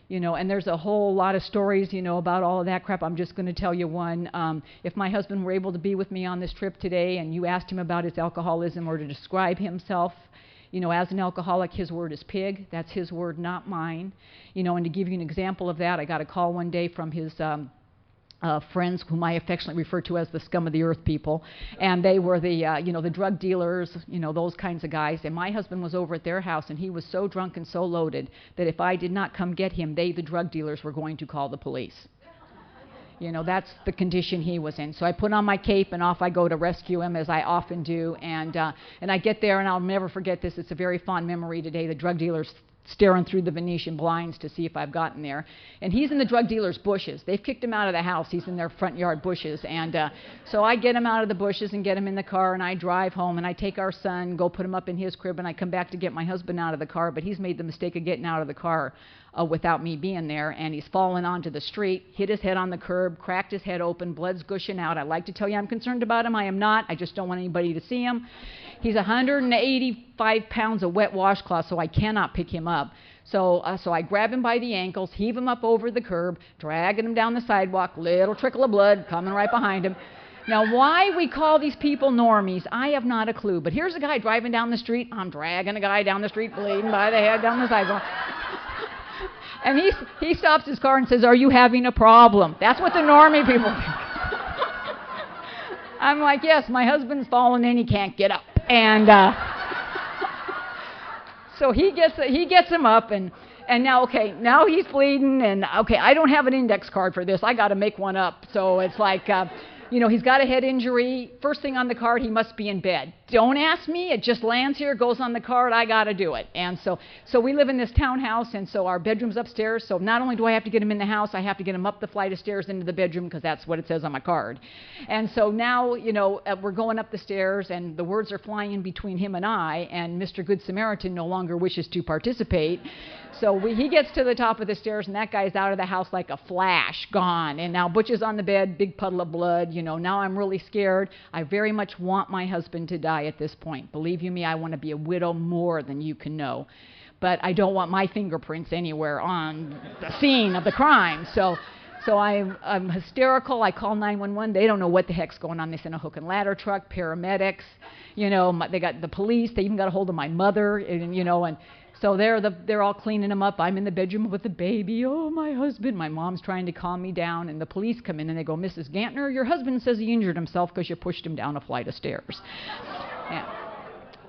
and there's a whole lot of stories, about all of that crap. I'm just going to tell you one. If my husband were able to be with me on this trip today and you asked him about his alcoholism or to describe himself, as an alcoholic, his word is pig. That's his word, not mine. And to give you an example of that, I got a call one day from his friends whom I affectionately refer to as the scum of the earth people, and they were the the drug dealers, those kinds of guys. And my husband was over at their house, and he was so drunk and so loaded that if I did not come get him, they, the drug dealers, were going to call the police. That's the condition he was in. So I put on my cape and off I go to rescue him, as I often do. And I get there, and I'll never forget this. It's a very fond memory today. The drug dealers staring through the Venetian blinds to see if I've gotten there. And he's in the drug dealer's bushes. They've kicked him out of the house. He's in their front yard bushes. And so I get him out of the bushes and get him in the car, and I drive home, and I take our son, go put him up in his crib, and I come back to get my husband out of the car, but he's made the mistake of getting out of the car without me being there, and he's fallen onto the street, hit his head on the curb, cracked his head open, blood's gushing out. I like to tell you I'm concerned about him. I am not. I just don't want anybody to see him. He's 185 pounds of wet washcloth, so I cannot pick him up. So I grab him by the ankles, heave him up over the curb, dragging him down the sidewalk, little trickle of blood coming right behind him. Now, why we call these people normies, I have not a clue. But here's a guy driving down the street. I'm dragging a guy down the street, bleeding by the head down the sidewalk. And he stops his car and says, "Are you having a problem?" That's what the normie people think. I'm like, yes, my husband's fallen in, he can't get up. And so he gets him up, and now, okay, now he's bleeding, and okay, I don't have an index card for this. I got to make one up. So it's like, he's got a head injury. First thing on the card, he must be in bed. Don't ask me. It just lands here, goes on the card. I got to do it. And so we live in this townhouse, and so our bedroom's upstairs. So not only do I have to get him in the house, I have to get him up the flight of stairs into the bedroom because that's what it says on my card. And so now, we're going up the stairs, and the words are flying in between him and I, and Mr. Good Samaritan no longer wishes to participate. So he gets to the top of the stairs, and that guy's out of the house like a flash, gone. And now Butch is on the bed, big puddle of blood. Now I'm really scared. I very much want my husband to die at this point. Believe you me, I want to be a widow more than you can know. But I don't want my fingerprints anywhere on the scene of the crime. So So I'm hysterical. I call 911. They don't know what the heck's going on. They send a hook and ladder truck, paramedics. They got the police. They even got a hold of my mother. And so they're all cleaning him up. I'm in the bedroom with the baby. Oh, my husband. My mom's trying to calm me down. And the police come in and they go, Mrs. Gantner, your husband says he injured himself because you pushed him down a flight of stairs. Yeah.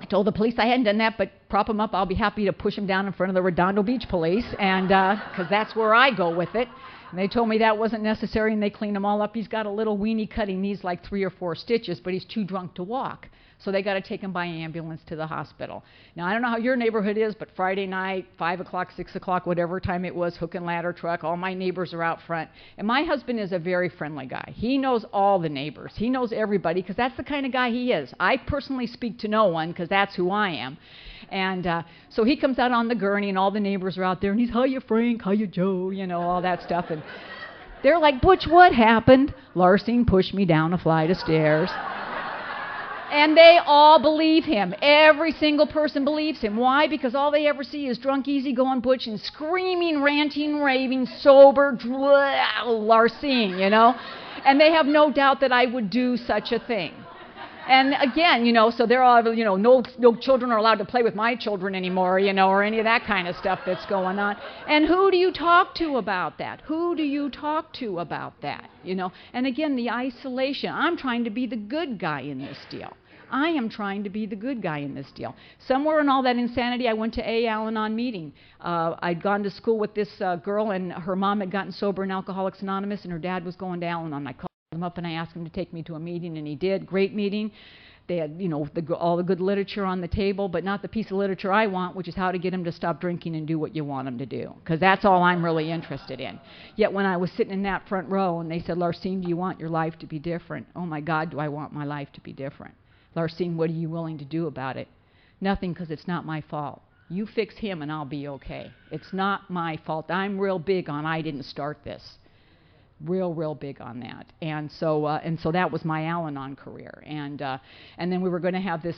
I told the police I hadn't done that, but prop him up. I'll be happy to push him down in front of the Redondo Beach police, and because that's where I go with it. And they told me that wasn't necessary, and they cleaned him all up. He's got a little weenie cut. He needs like 3 or 4 stitches, but he's too drunk to walk. So they got to take him by ambulance to the hospital. Now, I don't know how your neighborhood is, but Friday night, 5 o'clock, 6 o'clock, whatever time it was, hook and ladder truck, all my neighbors are out front. And my husband is a very friendly guy. He knows all the neighbors. He knows everybody because that's the kind of guy he is. I personally speak to no one because that's who I am. And so he comes out on the gurney, and all the neighbors are out there, and he's, how you, Frank? How you, Joe? All that stuff. And they're like, Butch, what happened? Larcine pushed me down a flight of stairs. And they all believe him. Every single person believes him. Why? Because all they ever see is drunk, easygoing Butch and screaming, ranting, raving, sober, Larcine, And they have no doubt that I would do such a thing. And again, so they're all, no children are allowed to play with my children anymore, or any of that kind of stuff that's going on. And who do you talk to about that? Who do you talk to about that? And again, the isolation. I'm trying to be the good guy in this deal. I am trying to be the good guy in this deal. Somewhere in all that insanity, I went to a Al-Anon meeting. I'd gone to school with this girl, and her mom had gotten sober in Alcoholics Anonymous, and her dad was going to Al-Anon. I called him up and I asked him to take me to a meeting, and he did. Great meeting. They had, all the good literature on the table, but not the piece of literature I want, which is how to get him to stop drinking and do what you want him to do, because that's all I'm really interested in. Yet when I was sitting in that front row and they said, Larcine, do you want your life to be different? Oh, my God, do I want my life to be different? Larcine, what are you willing to do about it? Nothing, because it's not my fault. You fix him and I'll be okay. It's not my fault. I'm real big on I didn't start this. Real big on that. And so that was my Al-Anon career. And then we were going to have this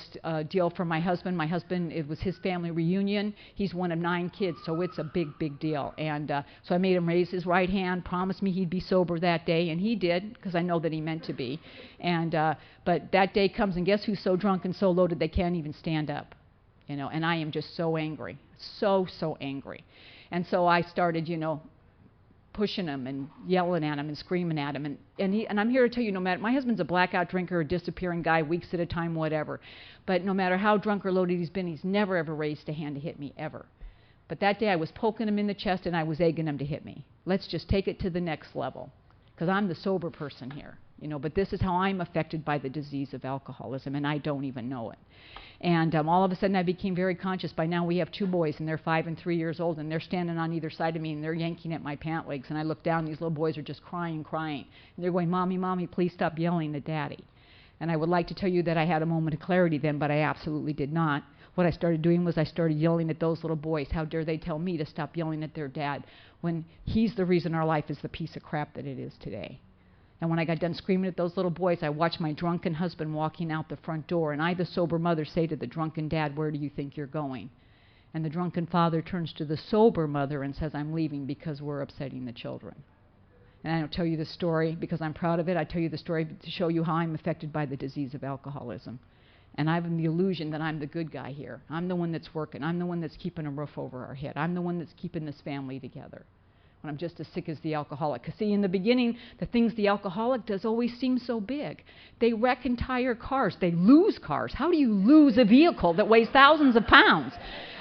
deal for my husband. My husband, it was his family reunion. He's one of 9 kids, so it's a big deal. And so I made him raise his right hand, promised me he'd be sober that day, and he did, because I know that he meant to be. And but that day comes, and guess who's so drunk and so loaded they can't even stand up? And I am just so angry, so angry. And so I started, pushing him and yelling at him and screaming at him. And I'm here to tell you, no matter, my husband's a blackout drinker, a disappearing guy, weeks at a time, whatever. But no matter how drunk or loaded he's been, he's never ever raised a hand to hit me, ever. But that day I was poking him in the chest and I was egging him to hit me. Let's just take it to the next level, because I'm the sober person here. But this is how I'm affected by the disease of alcoholism, and I don't even know it. And all of a sudden I became very conscious. By now we have 2 boys, and they're 5 and 3 years old, and they're standing on either side of me, and they're yanking at my pant legs. And I look down, and these little boys are just crying. And they're going, Mommy, please stop yelling at Daddy. And I would like to tell you that I had a moment of clarity then, but I absolutely did not. What I started doing was I started yelling at those little boys. How dare they tell me to stop yelling at their dad when he's the reason our life is the piece of crap that it is today. And when I got done screaming at those little boys, I watched my drunken husband walking out the front door, and I, the sober mother, say to the drunken dad, where do you think you're going? And the drunken father turns to the sober mother and says, I'm leaving because we're upsetting the children. And I don't tell you the story because I'm proud of it. I tell you the story to show you how I'm affected by the disease of alcoholism. And I have the illusion that I'm the good guy here. I'm the one that's working. I'm the one that's keeping a roof over our head. I'm the one that's keeping this family together, when I'm just as sick as the alcoholic. Because see, in the beginning, the things the alcoholic does always seem so big. They wreck entire cars. They lose cars. How do you lose a vehicle that weighs thousands of pounds?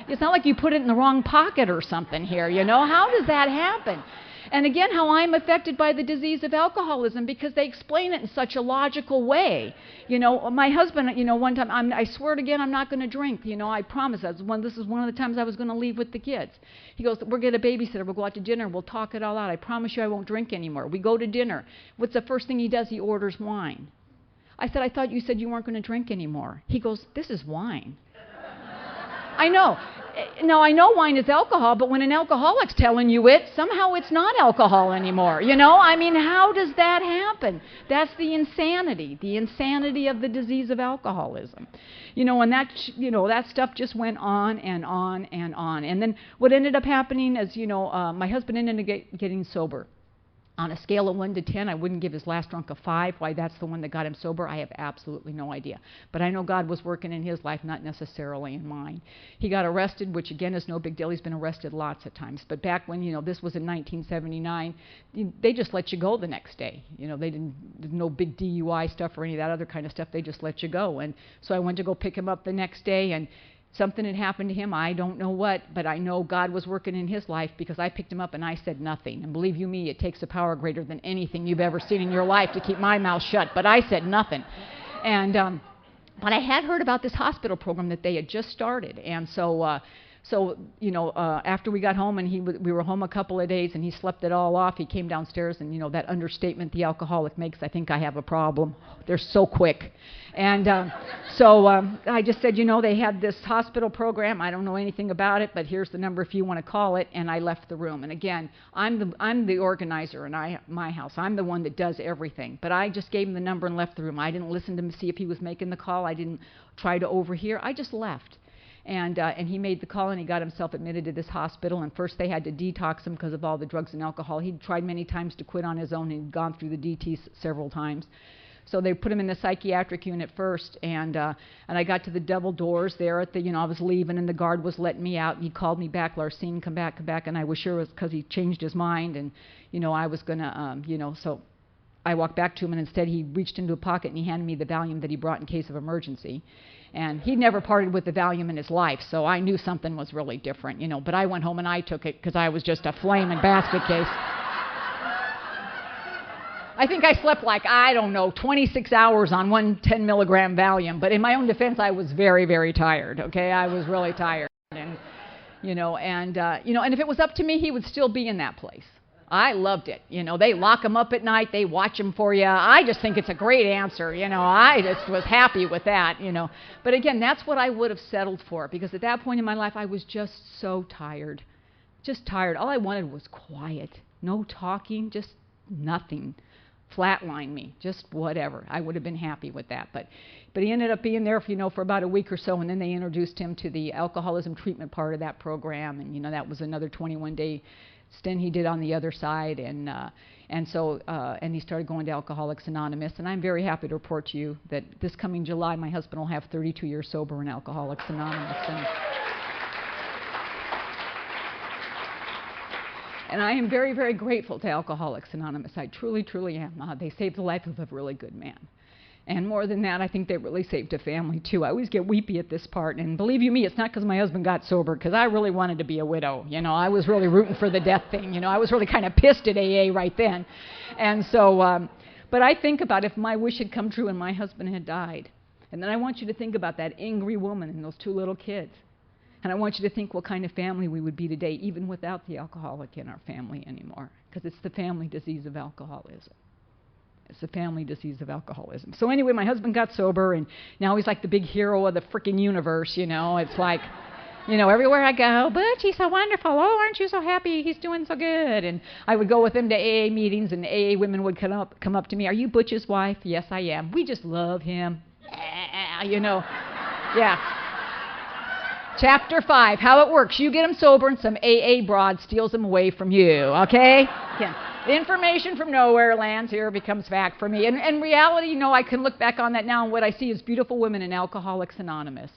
It's not like you put it in the wrong pocket or something here, How does that happen? And again, how I'm affected by the disease of alcoholism, because they explain it in such a logical way. My husband, one time, I swear it again, I'm not going to drink. I promise. This is one of the times I was going to leave with the kids. He goes, we'll get a babysitter, we'll go out to dinner, we'll talk it all out. I promise you I won't drink anymore. We go to dinner. What's the first thing he does? He orders wine. I said, I thought you said you weren't going to drink anymore. He goes, this is wine. I know. Now, I know wine is alcohol, but when an alcoholic's telling you it, somehow it's not alcohol anymore, how does that happen? That's the insanity of the disease of alcoholism. And that stuff just went on and on and on. And then what ended up happening is, my husband ended up getting sober. On a scale of 1 to 10, I wouldn't give his last drunk a 5. Why that's the one that got him sober, I have absolutely no idea. But I know God was working in his life, not necessarily in mine. He got arrested, which again is no big deal. He's been arrested lots of times. But back when, this was in 1979, they just let you go the next day. They didn't, no big DUI stuff or any of that other kind of stuff. They just let you go. And so I went to go pick him up the next day, and something had happened to him. I don't know what, but I know God was working in his life because I picked him up and I said nothing. And believe you me, it takes a power greater than anything you've ever seen in your life to keep my mouth shut. But I said nothing. And but I had heard about this hospital program that they had just started. And so after we got home and we were home a couple of days and he slept it all off, he came downstairs and, that understatement the alcoholic makes, I think I have a problem. They're so quick. And I just said, they had this hospital program. I don't know anything about it, but here's the number if you want to call it. And I left the room. And again, I'm the organizer in my house. I'm the one that does everything. But I just gave him the number and left the room. I didn't listen to him to see if he was making the call. I didn't try to overhear. I just left. And he made the call, and he got himself admitted to this hospital. And first they had to detox him because of all the drugs and alcohol. He'd tried many times to quit on his own. He'd gone through the DTs several times. So they put him in the psychiatric unit first, and I got to the double doors there at the, I was leaving, and the guard was letting me out. And he called me back, Larcine, come back, and I was sure it was because he changed his mind, and, I was going to, so I walked back to him, and instead he reached into a pocket and he handed me the Valium that he brought in case of emergency. And he'd never parted with the Valium in his life, so I knew something was really different, but I went home and I took it because I was just a flaming basket case. I think I slept 26 hours on one 10 milligram Valium, but in my own defense, I was very, very tired, okay? I was really tired. And, and if it was up to me, he would still be in that place. I loved it. They lock him up at night. They watch him for you. I just think it's a great answer. I just was happy with that, But again, that's what I would have settled for because at that point in my life, I was just so tired. Just tired. All I wanted was quiet. No talking, just nothing. Flatline me, just whatever. I would have been happy with that. But he ended up being there for about a week or so, and then they introduced him to the alcoholism treatment part of that program, and that was another 21-day stint he did on the other side, and he started going to Alcoholics Anonymous, and I'm very happy to report to you that this coming July, my husband will have 32 years sober in Alcoholics Anonymous. And I am very, very grateful to Alcoholics Anonymous. I truly, truly am. They saved the life of a really good man. And more than that, I think they really saved a family, too. I always get weepy at this part. And believe you me, it's not because my husband got sober, because I really wanted to be a widow. I was really rooting for the death thing. I was really kind of pissed at AA right then. And so, but I think about if my wish had come true and my husband had died. And then I want you to think about that angry woman and those 2 little kids. And I want you to think what kind of family we would be today, even without the alcoholic in our family anymore, because it's the family disease of alcoholism. It's the family disease of alcoholism. So anyway, my husband got sober, and now he's like the big hero of the freaking universe, It's like, everywhere I go, Butch, he's so wonderful. Oh, aren't you so happy? He's doing so good. And I would go with him to AA meetings, and AA women would come up to me. Are you Butch's wife? Yes, I am. We just love him. Yeah. Chapter 5, how it works. You get them sober and some AA broad steals them away from you, okay? Yeah. Information from nowhere lands here, becomes fact for me. And reality, I can look back on that now and what I see is beautiful women in Alcoholics Anonymous,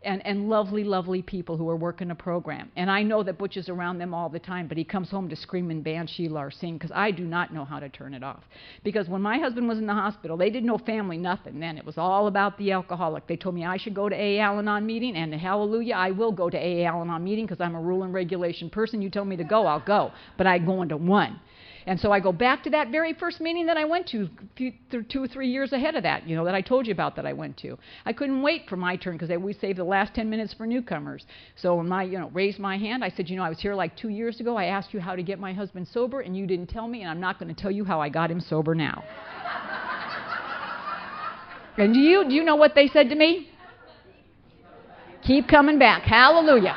and lovely, lovely people who are working a program. And I know that Butch is around them all the time, but he comes home to screaming Banshee Larcine because I do not know how to turn it off. Because when my husband was in the hospital, they didn't know family, nothing then. It was all about the alcoholic. They told me I should go to AA Al-Anon meeting, and hallelujah, I will go to AA Al-Anon meeting because I'm a rule and regulation person. You tell me to go, I'll go. But I go into one. And so I go back to that very first meeting that I went to 2 or 3 years ahead of that, that I told you about that I went to. I couldn't wait for my turn because we saved the last 10 minutes for newcomers. So when I raised my hand, I said, I was here 2 years ago. I asked you how to get my husband sober, and you didn't tell me, and I'm not going to tell you how I got him sober now. And do you know what they said to me? Keep coming back. Hallelujah.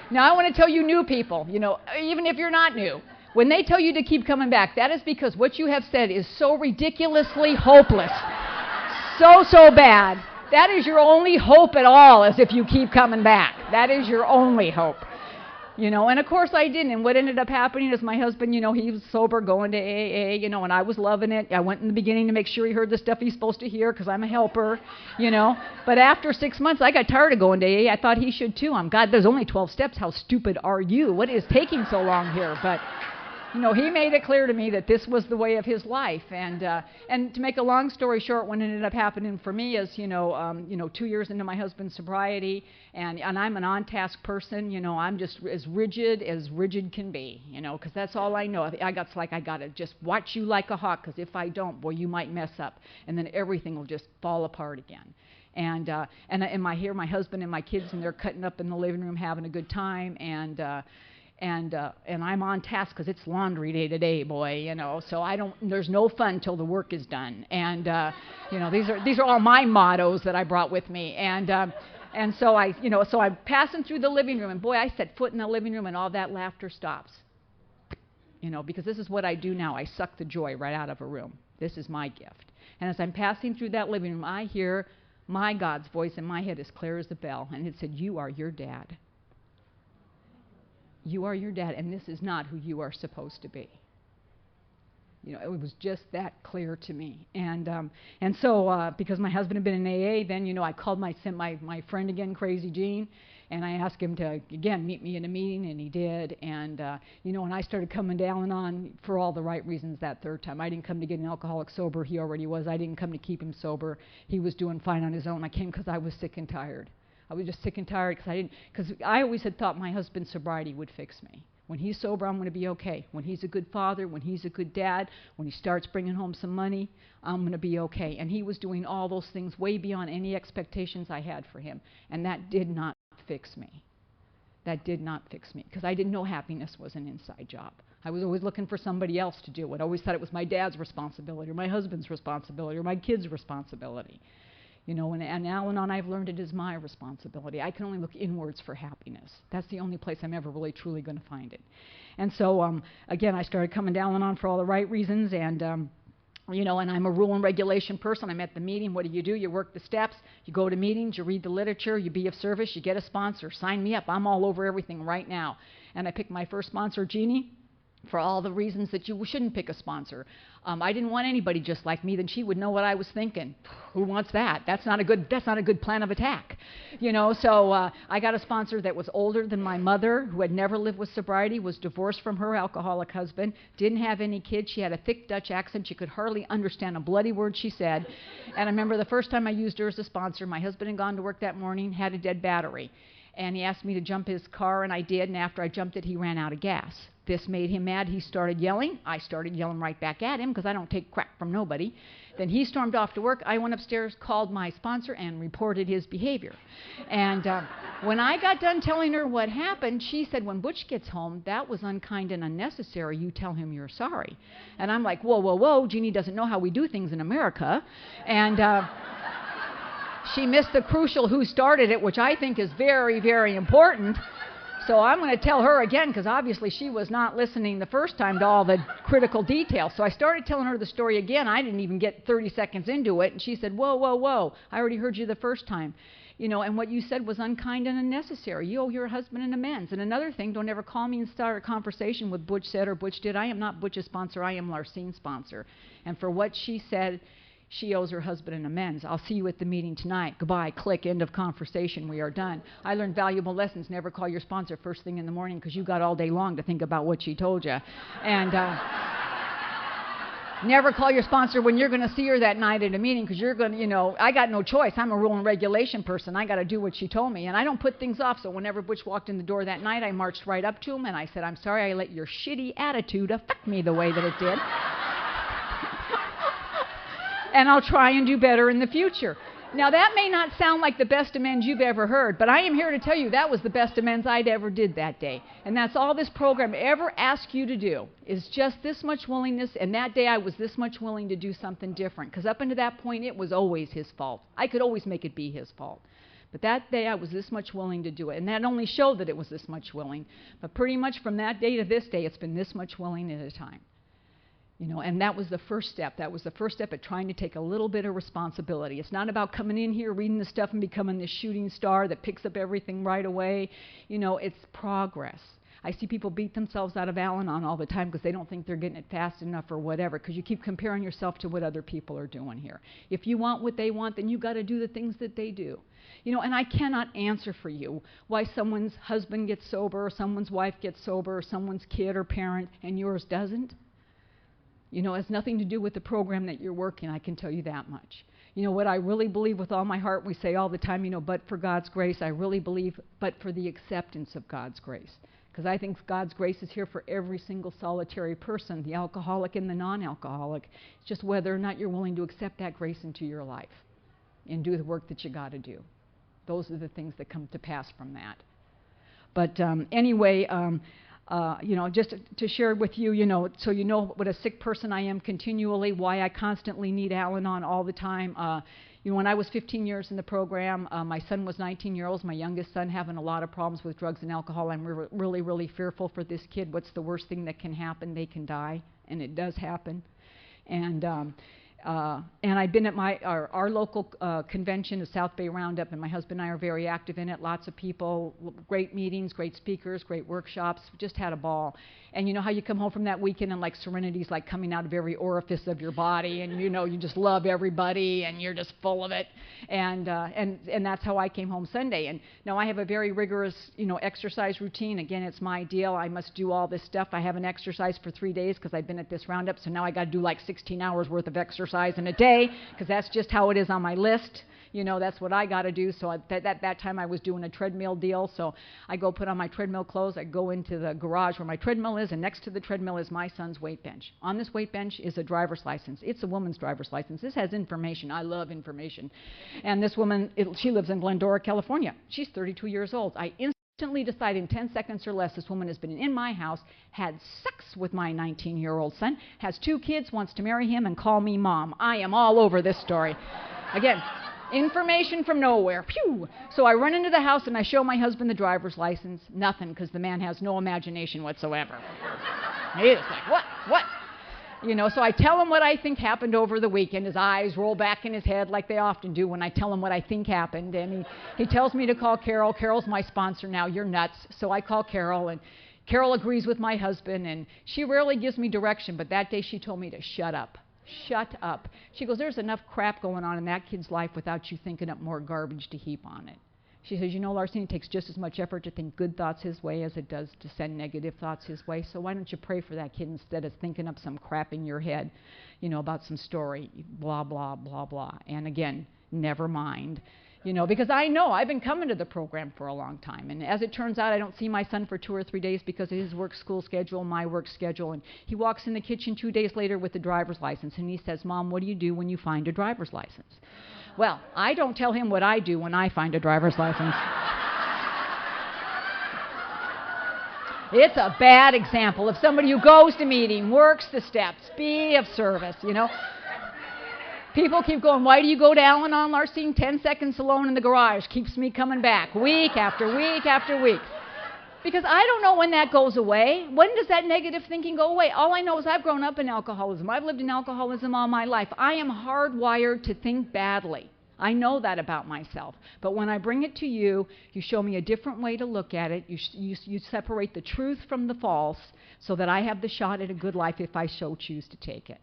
Now, I want to tell you new people, even if you're not new, when they tell you to keep coming back, that is because what you have said is so ridiculously hopeless, so bad. That is your only hope at all, is if you keep coming back. That is your only hope. And of course I didn't. And what ended up happening is my husband, he was sober, going to AA, and I was loving it. I went in the beginning to make sure he heard the stuff he's supposed to hear because I'm a helper. But after 6 months, I got tired of going to AA. I thought he should too. God, there's only 12 steps. How stupid are you? What is taking so long here? But he made it clear to me that this was the way of his life. And to make a long story short, what ended up happening for me is, 2 years into my husband's sobriety, and I'm an on-task person. I'm just as rigid can be, because that's all I know. I got to just watch you like a hawk, because if I don't, boy, you might mess up, and then everything will just fall apart again. And I hear my husband and my kids, and they're cutting up in the living room, having a good time, and I'm on task because it's laundry day today, boy, so there's no fun till the work is done. And, these are all my mottos that I brought with me. And so I'm passing through the living room, and boy, I set foot in the living room and all that laughter stops. Because this is what I do now. I suck the joy right out of a room. This is my gift. And as I'm passing through that living room, I hear my God's voice in my head as clear as a bell. And it said, "You are your dad. You are your dad, and this is not who you are supposed to be." It was just that clear to me. And so because my husband had been in AA, then, I called my friend again, Crazy Gene, and I asked him to, again, meet me in a meeting, and he did. And, and I started coming down on for all the right reasons that third time. I didn't come to get an alcoholic sober. He already was. I didn't come to keep him sober. He was doing fine on his own. I came because I was sick and tired. I was just sick and tired because I always had thought my husband's sobriety would fix me. When he's sober, I'm going to be okay. When he's a good father, when he's a good dad, when he starts bringing home some money, I'm going to be okay. And he was doing all those things way beyond any expectations I had for him. And that did not fix me. That did not fix me because I didn't know happiness was an inside job. I was always looking for somebody else to do it. I always thought it was my dad's responsibility or my husband's responsibility or my kid's responsibility. And now and on, I've learned it is my responsibility. I can only look inwards for happiness. That's the only place I'm ever really truly going to find it. And so, again, I started coming down and on for all the right reasons. And, and I'm a rule and regulation person. I'm at the meeting. What do? You work the steps. You go to meetings. You read the literature. You be of service. You get a sponsor. Sign me up. I'm all over everything right now. And I picked my first sponsor, Jeannie, for all the reasons that you shouldn't pick a sponsor. I didn't want anybody just like me. Then she would know what I was thinking. Who wants that? That's not a good plan of attack. So I got a sponsor that was older than my mother, who had never lived with sobriety, was divorced from her alcoholic husband, didn't have any kids. She had a thick Dutch accent. She could hardly understand a bloody word she said. And I remember the first time I used her as a sponsor, my husband had gone to work that morning, had a dead battery. And he asked me to jump his car, and I did. And after I jumped it, he ran out of gas. This made him mad. He started yelling. I started yelling right back at him because I don't take crap from nobody. Then he stormed off to work. I went upstairs, called my sponsor, and reported his behavior. And when I got done telling her what happened, she said, "When Butch gets home, that was unkind and unnecessary. You tell him you're sorry." And I'm like, whoa, whoa, whoa. Jeannie doesn't know how we do things in America. And she missed the crucial who started it, which I think is very, very important. So I'm going to tell her again, because obviously she was not listening the first time to all the critical details. So I started telling her the story again. I didn't even get 30 seconds into it. And she said, "Whoa, whoa, whoa. I already heard you the first time. And what you said was unkind and unnecessary. You owe your husband an amends. And another thing, don't ever call me and start a conversation with Butch said or Butch did. I am not Butch's sponsor. I am Larcine's sponsor. And for what she said, she owes her husband an amends. I'll see you at the meeting tonight. Goodbye. Click. End of conversation. We are done. I learned valuable lessons. Never call your sponsor first thing in the morning because you got all day long to think about what she told you. And never call your sponsor when you're going to see her that night at a meeting because you're going to, I got no choice. I'm a rule and regulation person. I got to do what she told me. And I don't put things off. So whenever Butch walked in the door that night, I marched right up to him and I said, "I'm sorry I let your shitty attitude affect me the way that it did. And I'll try and do better in the future." Now, that may not sound like the best amends you've ever heard, but I am here to tell you that was the best amends I'd ever did that day. And that's all this program ever asks you to do is just this much willingness. And that day I was this much willing to do something different because up until that point, it was always his fault. I could always make it be his fault. But that day I was this much willing to do it. And that only showed that it was this much willing. But pretty much from that day to this day, it's been this much willing at a time. And that was the first step. That was the first step at trying to take a little bit of responsibility. It's not about coming in here, reading the stuff, and becoming this shooting star that picks up everything right away. It's progress. I see people beat themselves out of Al-Anon all the time because they don't think they're getting it fast enough or whatever, because you keep comparing yourself to what other people are doing here. If you want what they want, then you got to do the things that they do. And I cannot answer for you why someone's husband gets sober, or someone's wife gets sober, or someone's kid or parent, and yours doesn't. It has nothing to do with the program that you're working, I can tell you that much. What I really believe with all my heart, we say all the time, but for God's grace, I really believe, but for the acceptance of God's grace. Because I think God's grace is here for every single solitary person, the alcoholic and the non-alcoholic. It's just whether or not you're willing to accept that grace into your life and do the work that you got to do. Those are the things that come to pass from that. But anyway, just to share with you, so you know what a sick person I am continually, why I constantly need Al-Anon all the time. When I was 15 years in the program, my son was 19 years old, my youngest son, having a lot of problems with drugs and alcohol. I'm really, really fearful for this kid. What's the worst thing that can happen? They can die, and it does happen. And I've been at our local convention, the South Bay Roundup, and my husband and I are very active in it. Lots of people, great meetings, great speakers, great workshops. We just had a ball. And you know how you come home from that weekend and like serenity's like coming out of every orifice of your body, and you just love everybody and you're just full of it. And that's how I came home Sunday. And now I have a very rigorous, exercise routine. Again, it's my deal. I must do all this stuff. I haven't exercised for 3 days because I've been at this roundup, so now I got to do like 16 hours worth of exercise in a day, because that's just how it is on my list. That's what I got to do. So at that time I was doing a treadmill deal. So I go put on my treadmill clothes. I go into the garage where my treadmill is, and next to the treadmill is my son's weight bench. On this weight bench is a driver's license. It's a woman's driver's license. This has information. I love information. And this woman, she lives in Glendora, California. She's 32 years old. I instantly decided in 10 seconds or less this woman has been in my house, had sex with my 19-year-old son, has 2 kids, wants to marry him, and call me mom. I am all over this story. Again, information from nowhere. Phew! So I run into the house and I show my husband the driver's license. Nothing, because the man has no imagination whatsoever. He's like, what? So I tell him what I think happened over the weekend. His eyes roll back in his head like they often do when I tell him what I think happened. And he tells me to call Carol. Carol's my sponsor now. You're nuts. So I call Carol, and Carol agrees with my husband. And she rarely gives me direction, but that day she told me to shut up. Shut up. She goes, there's enough crap going on in that kid's life without you thinking up more garbage to heap on it. She says, Larcine, it takes just as much effort to think good thoughts his way as it does to send negative thoughts his way. So why don't you pray for that kid instead of thinking up some crap in your head, about some story, blah, blah, blah, blah. And again, never mind. Because I know I've been coming to the program for a long time. And as it turns out, I don't see my son for 2 or 3 days because of his work school schedule, my work schedule. And he walks in the kitchen 2 days later with a driver's license. And he says, Mom, what do you do when you find a driver's license? Well, I don't tell him what I do when I find a driver's license. It's a bad example of somebody who goes to meeting, works the steps, be of service, People keep going, why do you go to Al-Anon, Larcine? 10 seconds alone in the garage keeps me coming back week after week after week. Because I don't know when that goes away. When does that negative thinking go away? All I know is I've grown up in alcoholism. I've lived in alcoholism all my life. I am hardwired to think badly. I know that about myself. But when I bring it to you, you show me a different way to look at it. You separate the truth from the false so that I have the shot at a good life if I so choose to take it.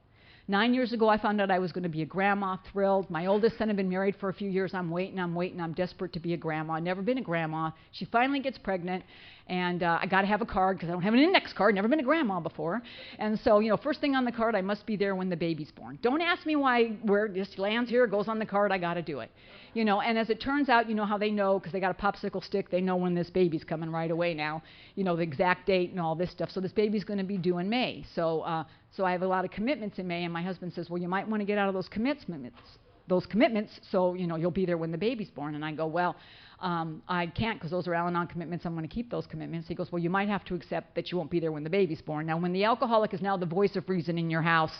9 years ago, I found out I was going to be a grandma, thrilled. My oldest son had been married for a few years. I'm waiting. I'm desperate to be a grandma. Never been a grandma. She finally gets pregnant, and I got to have a card because I don't have an index card. Never been a grandma before. And so, first thing on the card, I must be there when the baby's born. Don't ask me where this lands here, goes on the card. I got to do it. And as it turns out, how they know, because they got a popsicle stick, they know when this baby's coming right away now, the exact date and all this stuff. So this baby's going to be due in May. So I have a lot of commitments in May, and my husband says, well, you might want to get out of those commitments, so, you'll be there when the baby's born. And I go, well, I can't, because those are Al-Anon commitments. I'm going to keep those commitments. He goes, well, you might have to accept that you won't be there when the baby's born. Now, when the alcoholic is now the voice of reason in your house,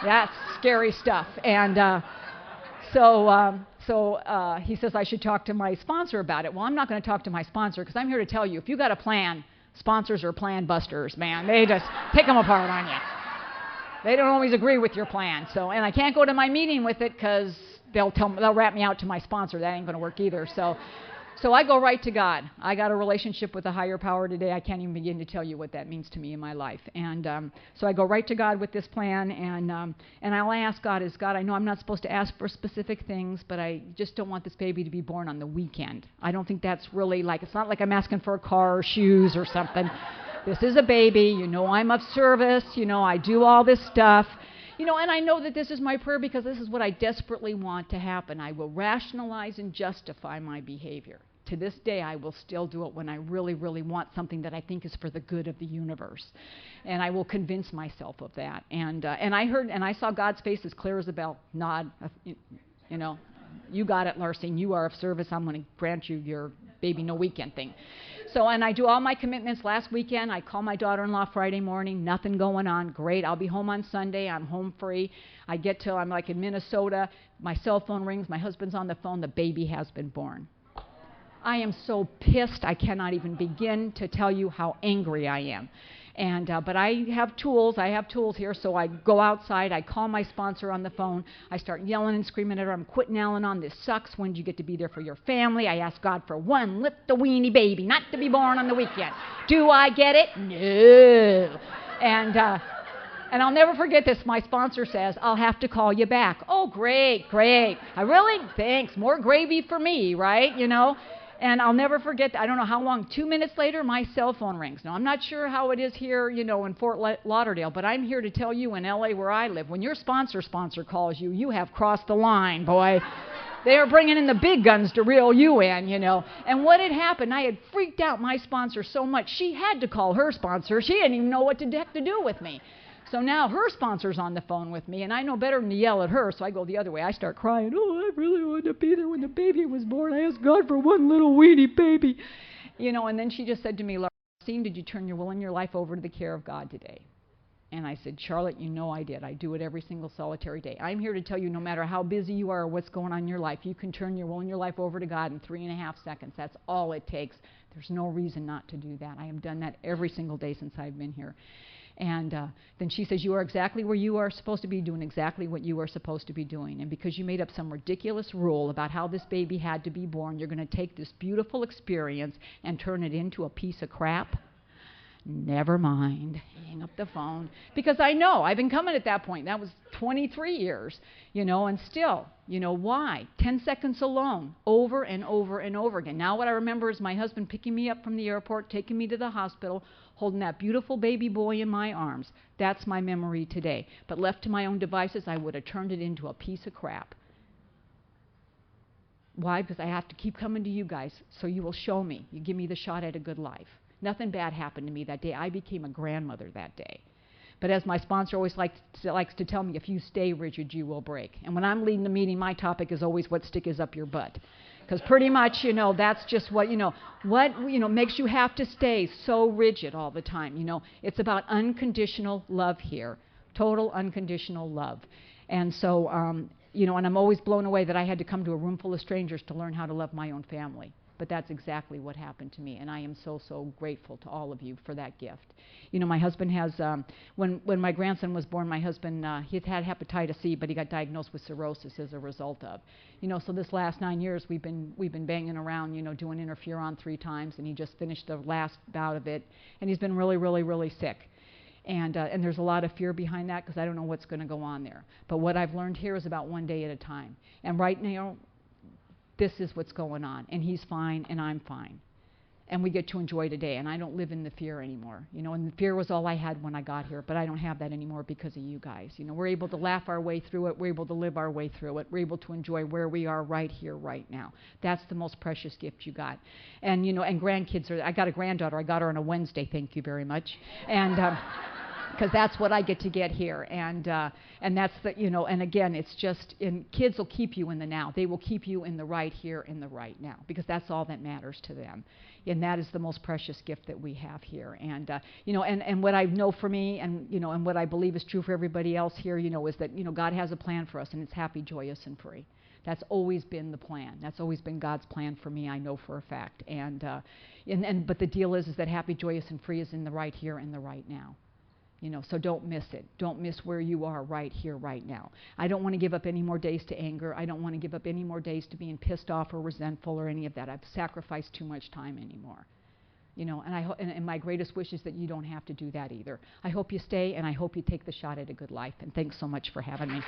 that's scary stuff. And So he says I should talk to my sponsor about it. Well, I'm not going to talk to my sponsor, because I'm here to tell you, if you got a plan, sponsors are plan busters, man. They just pick them apart on you. They don't always agree with your plan. And I can't go to my meeting with it because they'll wrap me out to my sponsor. That ain't going to work either. So So I go right to God. I got a relationship with a higher power today. I can't even begin to tell you what that means to me in my life. And so I go right to God with this plan, and I'll ask God, God, I know I'm not supposed to ask for specific things, but I just don't want this baby to be born on the weekend. I don't think that's really like, it's not like I'm asking for a car or shoes or something. This is a baby. You know, I'm of service. You know, I do all this stuff. You know, and I know that this is my prayer because this is what I desperately want to happen. I will rationalize and justify my behavior. To this day, I will still do it when I really, really want something that I think is for the good of the universe. And I will convince myself of that. And I saw God's face as clear as a bell, nod, you know, you got it, Larcine, you are of service, I'm going to grant you your baby no weekend thing. So, and I do all my commitments. Last weekend, I call my daughter-in-law Friday morning, nothing going on, great, I'll be home on Sunday, I'm home free. I get till I'm like in Minnesota, my cell phone rings, my husband's on the phone, the baby has been born. I am so pissed, I cannot even begin to tell you how angry I am. And but I have tools here, so I go outside, I call my sponsor on the phone, I start yelling and screaming at her, I'm quitting Al-Anon, this sucks, when did you get to be there for your family? I ask God for one little weeny baby, not to be born on the weekend. Do I get it? No. And I'll never forget this, my sponsor says, I'll have to call you back. Oh, great, great. I really, thanks, more gravy for me, right, you know? And I'll never forget, I don't know how long, 2 minutes later, my cell phone rings. Now, I'm not sure how it is here, you know, in Fort Lauderdale, but I'm here to tell you in L.A. where I live, when your sponsor calls you, you have crossed the line, boy. They are bringing in the big guns to reel you in, you know. And what had happened, I had freaked out my sponsor so much, she had to call her sponsor. She didn't even know what the heck to do with me. So now her sponsor's on the phone with me, and I know better than to yell at her, so I go the other way. I start crying, oh, I really wanted to be there when the baby was born. I asked God for one little weeny baby. You know, and then she just said to me, Larcine, did you turn your will and your life over to the care of God today? And I said, Charlotte, you know I did. I do it every single solitary day. I'm here to tell you no matter how busy you are or what's going on in your life, you can turn your will and your life over to God in 3.5 seconds. That's all it takes. There's no reason not to do that. I have done that every single day since I've been here. And then she says, you are exactly where you are supposed to be, doing exactly what you are supposed to be doing. And because you made up some ridiculous rule about how this baby had to be born, you're going to take this beautiful experience and turn it into a piece of crap? Never mind. Hang up the phone. Because I know, I've been coming at that point. That was 23 years, you know, and still, you know, why? 10 seconds alone, over and over and over again. Now what I remember is my husband picking me up from the airport, taking me to the hospital, holding that beautiful baby boy in my arms. That's my memory today. But left to my own devices, I would have turned it into a piece of crap. Why? Because I have to keep coming to you guys, so you will show me. You give me the shot at a good life. Nothing bad happened to me that day. I became a grandmother that day. But as my sponsor always likes to tell me, if you stay rigid, you will break. And when I'm leading the meeting, my topic is always what stick is up your butt. Because pretty much, you know, that's just what makes you have to stay so rigid all the time. You know, it's about unconditional love here, total unconditional love. And so, you know, and I'm always blown away that I had to come to a room full of strangers to learn how to love my own family. But that's exactly what happened to me, and I am so, so grateful to all of you for that gift. You know, my husband has, when my grandson was born, my husband, he'd had hepatitis C, but he got diagnosed with cirrhosis as a result of. You know, so this last 9 years, we've been banging around, you know, doing interferon 3 times, and he just finished the last bout of it, and he's been really, really, really sick. And there's a lot of fear behind that because I don't know what's going to go on there. But what I've learned here is about one day at a time. And right now, this is what's going on, and he's fine, and I'm fine. And we get to enjoy today, and I don't live in the fear anymore. You know, and the fear was all I had when I got here, but I don't have that anymore because of you guys. You know, we're able to laugh our way through it. We're able to live our way through it. We're able to enjoy where we are right here, right now. That's the most precious gift you got. And, you know, and grandkids I got a granddaughter. I got her on a Wednesday, thank you very much. And because that's what I get to get here, and that's the, you know, and again, it's just, kids will keep you in the now. They will keep you in the right here, in the right now, because that's all that matters to them, and that is the most precious gift that we have here. And you know, and what I know for me, and you know, and what I believe is true for everybody else here, you know, is that, you know, God has a plan for us, and it's happy, joyous, and free. That's always been the plan. That's always been God's plan for me, I know for a fact. But the deal is that happy, joyous, and free is in the right here and the right now. You know, so don't miss it. Don't miss where you are right here, right now. I don't want to give up any more days to anger. I don't want to give up any more days to being pissed off or resentful or any of that. I've sacrificed too much time anymore. You know, and my greatest wish is that you don't have to do that either. I hope you stay, and I hope you take the shot at a good life. And thanks so much for having me.